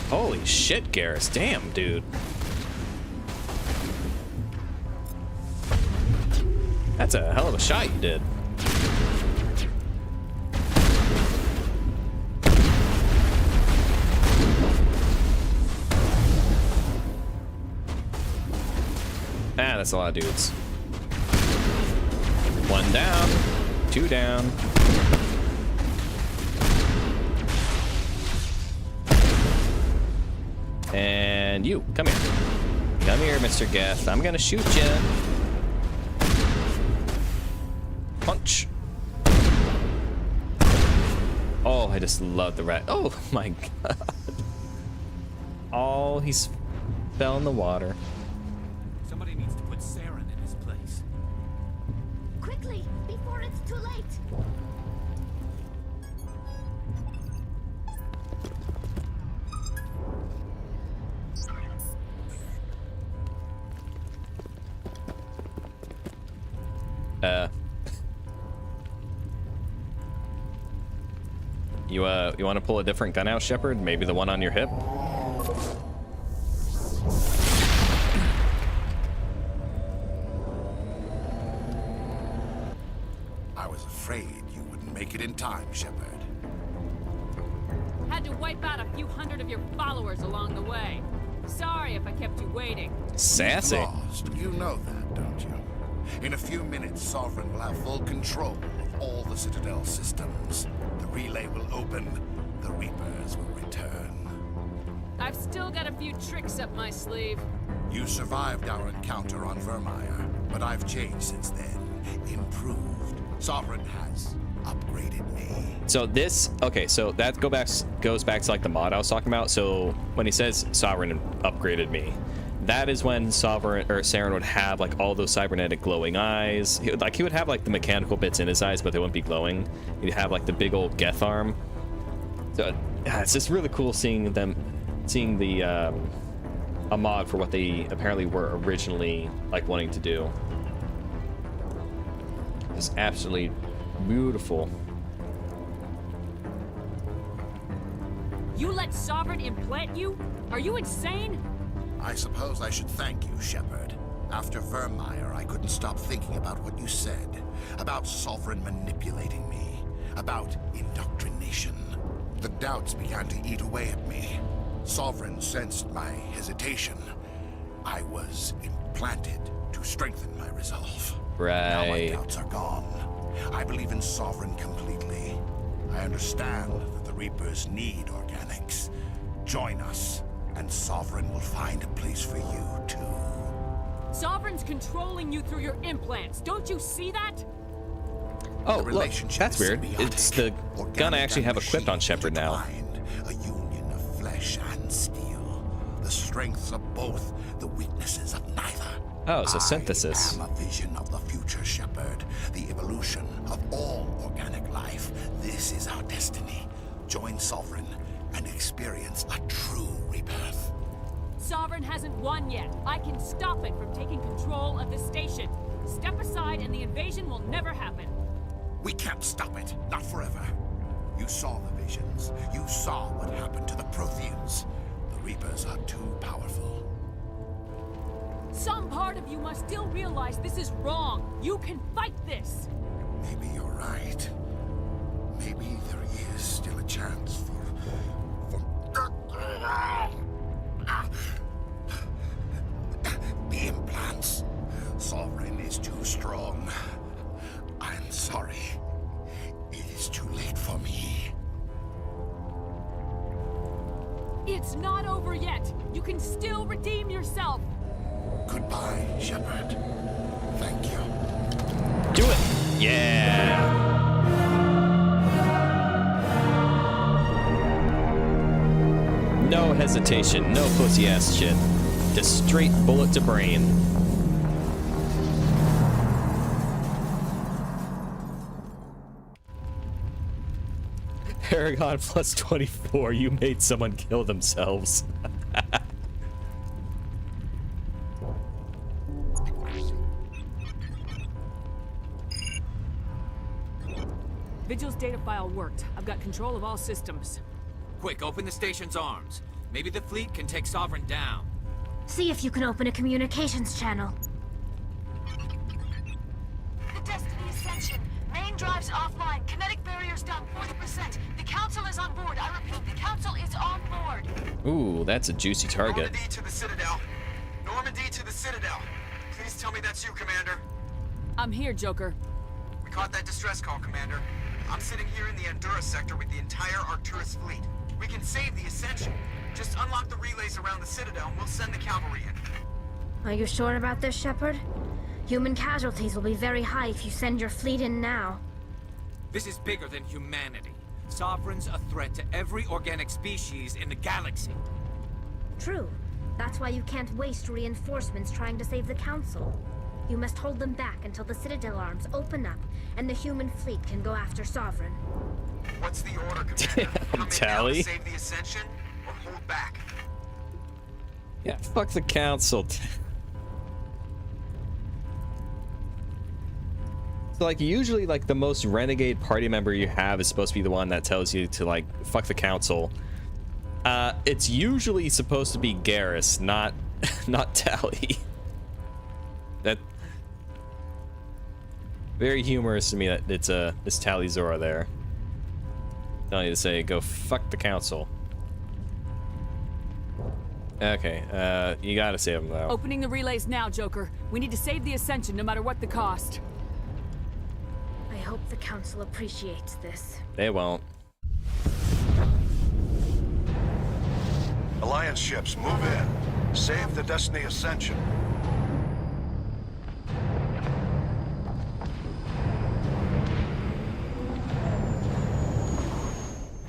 Holy shit, Garrus. Damn, dude. That's a hell of a shot you did. Ah, that's a lot of dudes. 1 down, 2 down. And you, come here. Come here, Mr. Geth. I'm gonna shoot you. Punch. Oh, I just love the rat. Oh my god. Oh, he's fell in the water. Somebody needs to put Saren in his place. Quickly, before it's too late. You want to pull a different gun out, Shepard? Maybe the one on your hip? was afraid you wouldn't make it in time, Shepard. Had to wipe out a few hundred of your followers along the way. Sorry if I kept you waiting. Sassy. Lost. You know that, don't you? In a few minutes, Sovereign will have full control of all the Citadel systems. The relay will open. The Reapers will return. I've still got a few tricks up my sleeve. You survived our encounter on Vermeer, but I've changed since then. Improved. Sovereign has upgraded me. So this, okay, so that goes back to like the mod I was talking about. So when he says Sovereign upgraded me, that is when Sovereign or Saren would have like all those cybernetic glowing eyes. He would have like the mechanical bits in his eyes, but they wouldn't be glowing. He'd have like the big old Geth arm. So yeah, it's just really cool seeing the a mod for what they apparently were originally like wanting to do. It's absolutely beautiful. You let Sovereign implant you? Are you insane? I suppose I should thank you, Shepard. After Vermeer, I couldn't stop thinking about what you said. About Sovereign manipulating me. About indoctrination. The doubts began to eat away at me. Sovereign sensed my hesitation. I was implanted to strengthen my resolve. Right. Now my doubts are gone. I believe in Sovereign completely. I understand that the Reapers need organics. Join us, and Sovereign will find a place for you, too. Sovereign's controlling you through your implants. Don't you see that? Oh, look, that's weird. It's the gun I actually have equipped on Shepard now. A union of flesh and steel. The strengths of both, the weaknesses of neither. Oh, so synthesis. I am a vision of the future, Shepard. The evolution of all organic life. This is our destiny. Join Sovereign and experience a true rebirth. Sovereign hasn't won yet. I can stop it from taking control of the station. Step aside and the invasion will never happen. We can't stop it. Not forever. You saw the visions. You saw what happened to the Protheans. The Reapers are too powerful. Some part of you must still realize this is wrong. You can fight this. Maybe you're right. Maybe there is still a chance for the implants. Sovereign is too strong. I'm sorry. It is too late for me. It's not over yet. You can still redeem yourself. Goodbye, Shepard. Thank you. Do it! Yeah! No hesitation, no pussy ass shit. Just straight bullet to brain. Paragon plus 24, you made someone kill themselves. Vigil's data file worked. I've got control of all systems. Quick, open the station's arms. Maybe the fleet can take Sovereign down. See if you can open a communications channel. The Destiny Ascension. Main drives offline. Kinetic barriers down 40%. The Council is on board. I repeat, the Council is on board. Ooh, that's a juicy target. Normandy to the Citadel. Normandy to the Citadel. Please tell me that's you, Commander. I'm here, Joker. We caught that distress call, Commander. I'm sitting here in the Endura sector with the entire Arcturus fleet. We can save the Ascension. Just unlock the relays around the Citadel and we'll send the cavalry in. Are you sure about this, Shepard? Human casualties will be very high if you send your fleet in now. This is bigger than humanity. Sovereign's a threat to every organic species in the galaxy. True. That's why you can't waste reinforcements trying to save the Council. You must hold them back until the Citadel arms open up and the human fleet can go after Sovereign. What's the order, Commander? Come in Tally. now to save the Ascension or hold back? Yeah, fuck the Council. So like usually like the most renegade party member you have is supposed to be the one that tells you to like fuck the Council. It's usually supposed to be Garrus, not Very humorous to me that it's this Talizora there. Telling you to say, go fuck the council. Okay, you gotta save him though. Opening the relays now, Joker. We need to save the Ascension no matter what the cost. I hope the council appreciates this. They won't. Alliance ships, move in. Save the Destiny Ascension.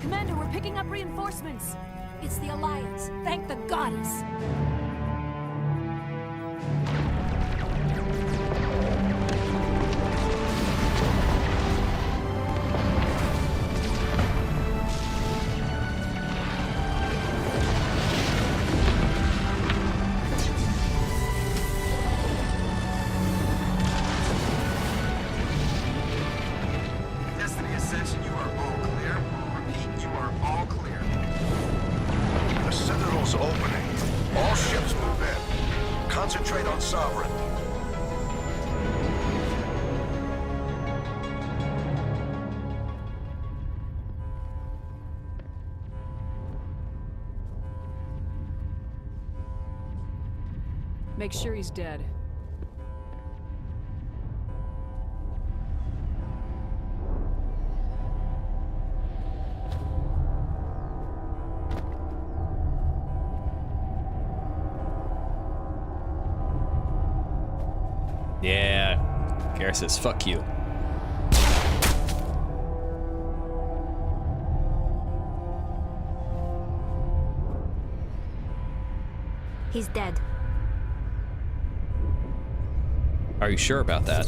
Commander, we're picking up reinforcements. It's the Alliance. Thank the goddess. Destiny Ascension, you are all clear. Repeat, you are all clear. The Citadel's opening. All ships move in. Concentrate on Sovereign. Make sure he's dead. Yeah. Garrett says, fuck you. He's dead. Are you sure about that?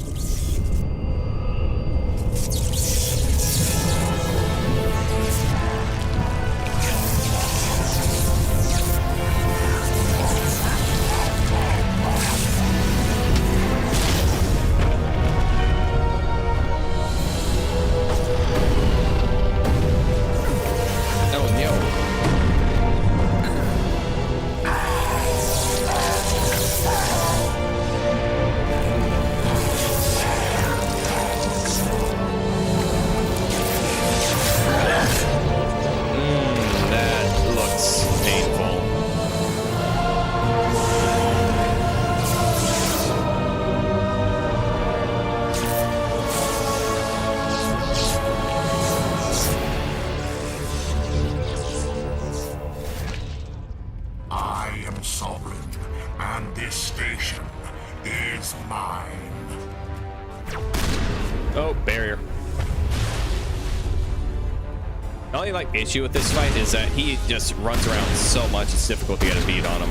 Issue with this fight is that he just runs around so much it's difficult to get a beat on him.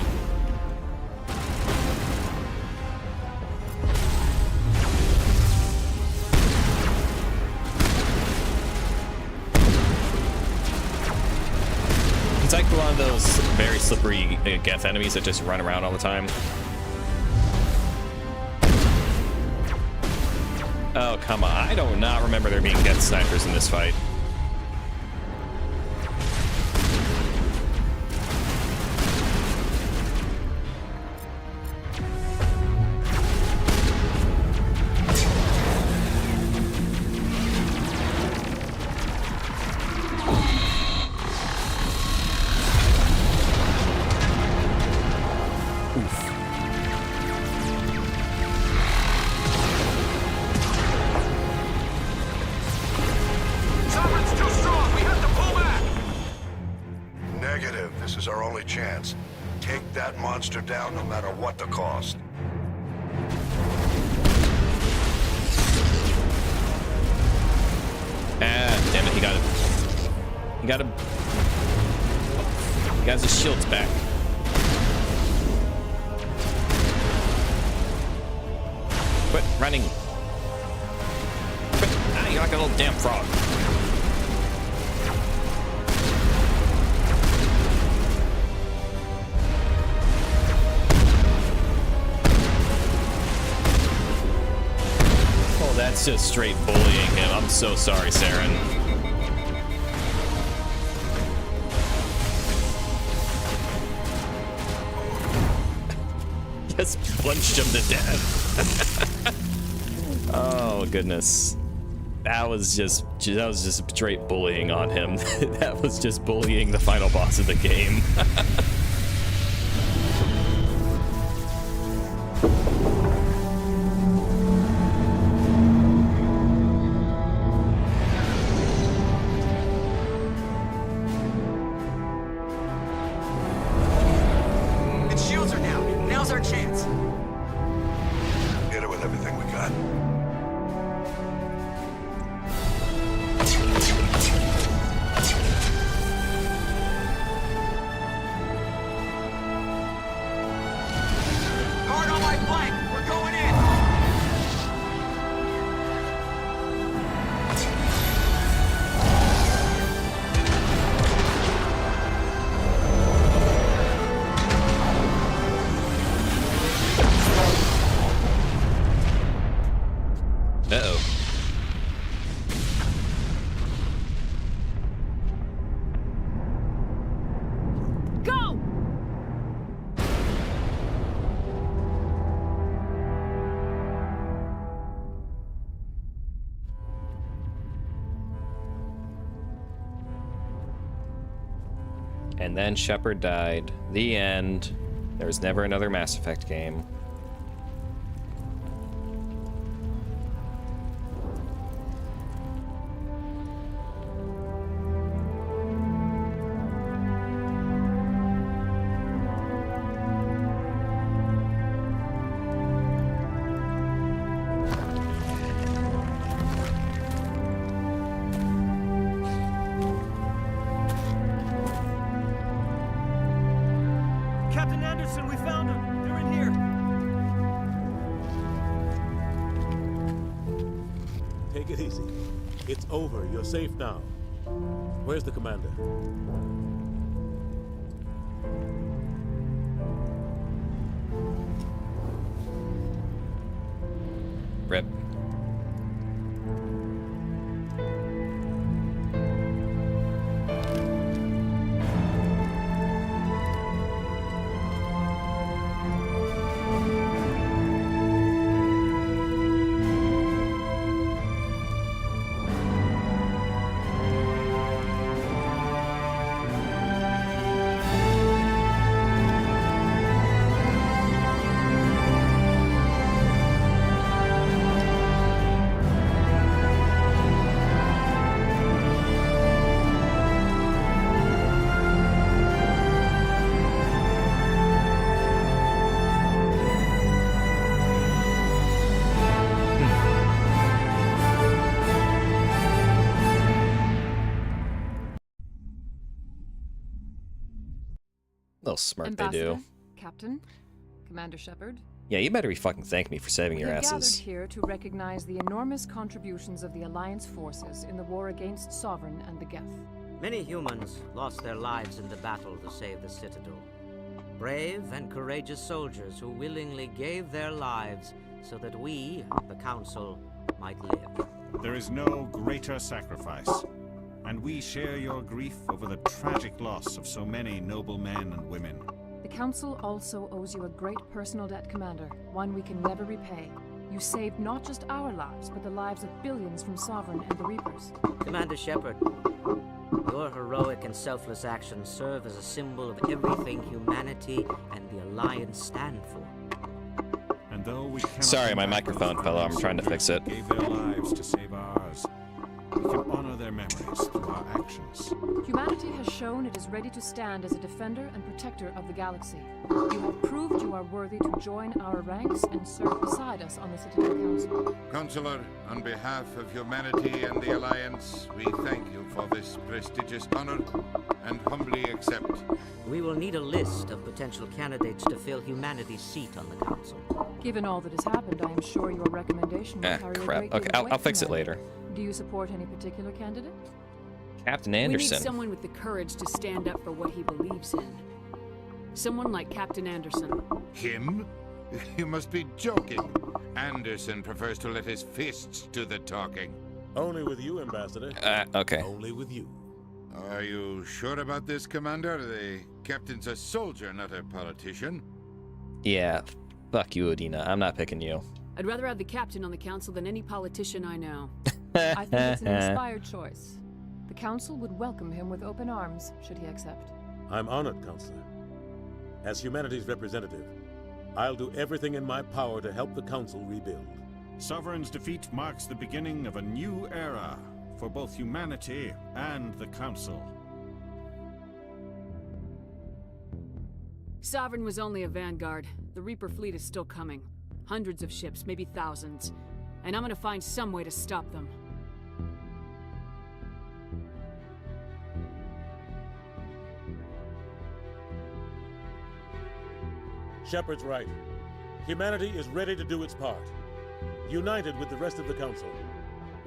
It's like one of those very slippery Geth enemies that just run around all the time. Oh, come on. I do not remember there being Geth snipers in this fight. Down no matter what the cost. Ah, damn it, he got it. He got him. He got his shields back. Quit running. Quit. Ah, you're like a little damn frog. That's just straight bullying him. I'm so sorry, Saren. Just punched him to death. Oh goodness, that was just straight bullying on him. That was just bullying the final boss of the game. Its shields are down. Now's our chance. Hit it with everything we got. Hard on my flank. We're going in. Uh-oh. Go! And then Shepard died. The end. There was never another Mass Effect game. Captain Anderson, we found them. They're in here. Take it easy. It's over. You're safe now. Where's the commander? Rip. Little smirk they do. Ambassador, Captain, Commander Shepard. Yeah, you better be fucking thanking me for saving your We're asses. gathered here to recognize the enormous contributions of the Alliance forces in the war against Sovereign and the Geth. Many humans lost their lives in the battle to save the Citadel. Brave and courageous soldiers who willingly gave their lives so that we, the Council, might live. There is no greater sacrifice, and we share your grief over the tragic loss of so many noble men and women. The Council also owes you a great personal debt, Commander, one we can never repay. You saved not just our lives, but the lives of billions from Sovereign and the Reapers. Commander Shepard, your heroic and selfless actions serve as a symbol of everything humanity and the Alliance stand for. And though we cannot Sorry, my come back microphone with fell out. I'm the trying to fix it. Gave their lives to save ours. We can honor their memories through our actions. Humanity has shown it is ready to stand as a defender and protector of the galaxy. You have proved you are worthy to join our ranks and serve beside us on the Citadel Council. Counselor, on behalf of humanity and the Alliance, we thank you for this prestigious honor and humbly accept. We will need a list of potential candidates to fill humanity's seat on the Council. Given all that has happened, I am sure your recommendation will carry a Crap. great deal Okay, of weight, I'll fix it Commander. later. Do you support any particular candidate? Captain We Anderson. need someone with the courage to stand up for what he believes in. Someone like Captain Anderson. Him? You must be joking. Anderson prefers to let his fists do the talking. Only with you, Ambassador. Okay. Only with you. Are you sure about this, Commander? The captain's a soldier, not a politician. Yeah, fuck you, Udina. I'm not picking you. I'd rather have the captain on the council than any politician I know. I think it's an inspired choice. The council would welcome him with open arms, should he accept. I'm honored, Counselor. As humanity's representative, I'll do everything in my power to help the council rebuild. Sovereign's defeat marks the beginning of a new era for both humanity and the council. Sovereign was only a vanguard. The Reaper fleet is still coming. Hundreds of ships, maybe thousands. And I'm gonna find some way to stop them. Shepard's right. Humanity is ready to do its part. United with the rest of the Council,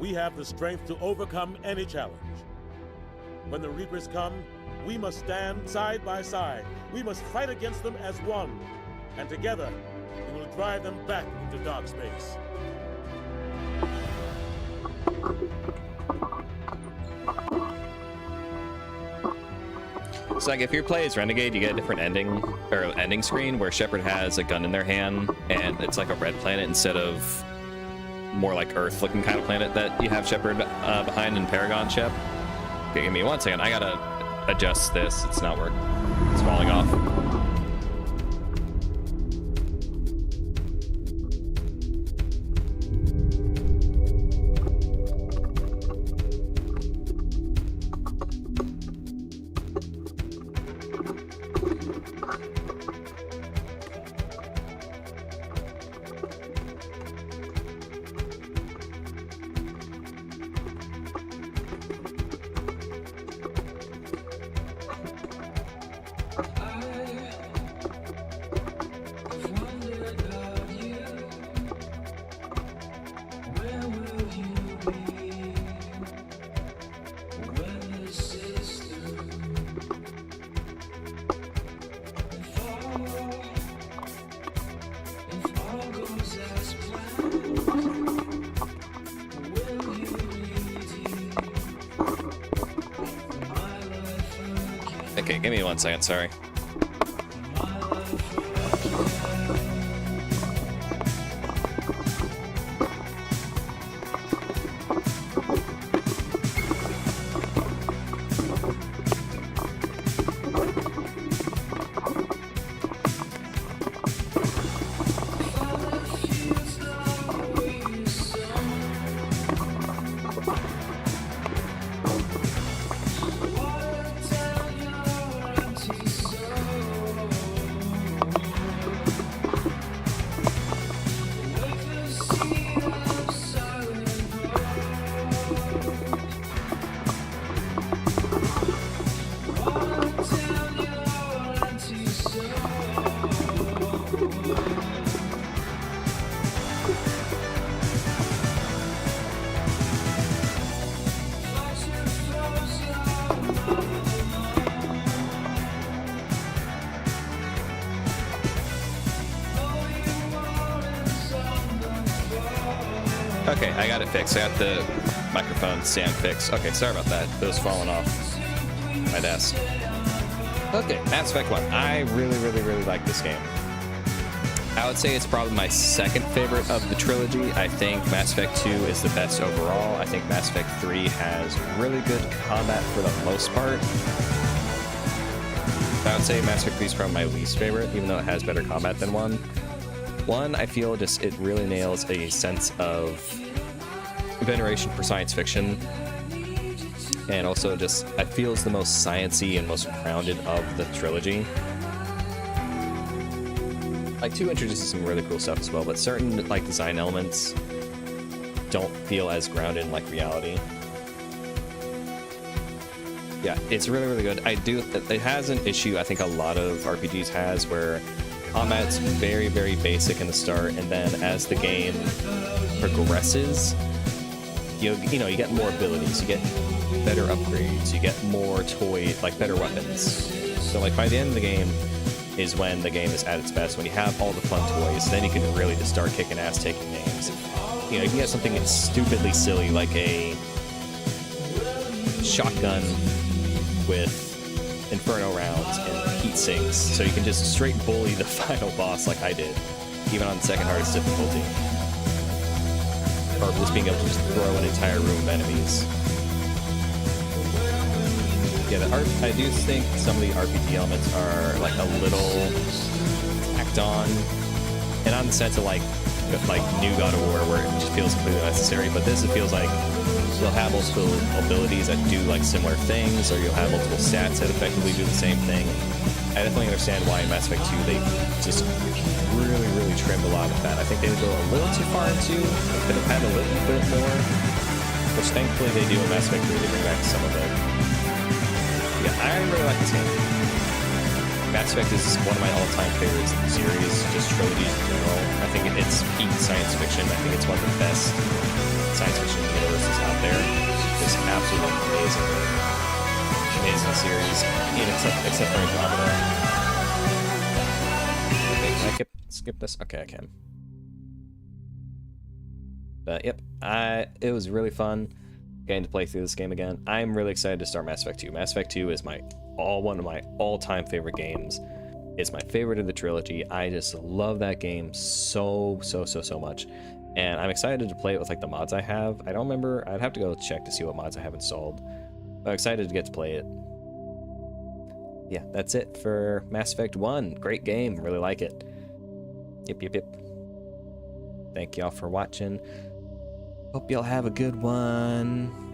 we have the strength to overcome any challenge. When the Reapers come, we must stand side by side. We must fight against them as one. And together, we will drive them back into dark space. So like if you play as Renegade, you get a different ending screen where Shepard has a gun in their hand and it's like a red planet instead of more like Earth looking kind of planet that you have Shepard behind in Paragon Shep. Okay, give me 1 second. I gotta adjust this. It's not working. It's falling off. Okay, give me 1 second, sorry. Okay, I got it fixed. I got the microphone stand fixed. Okay, sorry about that. It was falling off my desk. Okay, Mass Effect 1. I really like this game. I would say it's probably my second favorite of the trilogy. I think Mass Effect 2 is the best overall. I think Mass Effect 3 has really good combat for the most part. I would say Mass Effect 3 is probably my least favorite, even though it has better combat than 1. 1, I feel just it really nails a sense of veneration for science fiction, and also just I feel it's the most sciencey and most grounded of the trilogy. Like 2 introduces some really cool stuff as well, but certain like design elements don't feel as grounded in like reality. Yeah, it's really good. It has an issue I think a lot of RPGs has where combat's very basic in the start, and then as the game progresses, you know, you get more abilities, you get better upgrades, you get more better weapons. So like by the end of the game is when the game is at its best, when you have all the fun toys, then you can really just start kicking ass, taking names. You know, you can get something that's stupidly silly like a shotgun with inferno rounds and heat sinks, so you can just straight bully the final boss like I did, even on the second hardest difficulty. or just being able to just throw an entire room of enemies. Yeah, I do think some of the RPG elements are like a little tacked on, and not in the sense of like new God of War where it just feels completely unnecessary, but this it feels like you'll have multiple abilities that do like similar things, or you'll have multiple stats that effectively do the same thing. I definitely understand why in Mass Effect 2 they just really trimmed a lot of that. I think they would go a little too far into, could have had a little bit more, which thankfully they do in Mass Effect 3 to bring back some of it. Yeah, I really like this game. Mass Effect is one of my all-time favorite series, just trilogies in general. I think it's peak science fiction. I think it's one of the best science fiction universes out there. Just absolutely amazing series, except for Andromeda. Wait, can I skip this? Okay, I can. But yep, it was really fun getting to play through this game again. I'm really excited to start Mass Effect 2. Mass Effect 2 is one of my all-time favorite games. It's my favorite of the trilogy. I just love that game so much. And I'm excited to play it with like the mods I have. I don't remember, I'd have to go check to see what mods I have installed. I'm excited to get to play it. Yeah, that's it for Mass Effect 1. Great game, really like it. Yep. Thank y'all for watching. Hope y'all have a good one.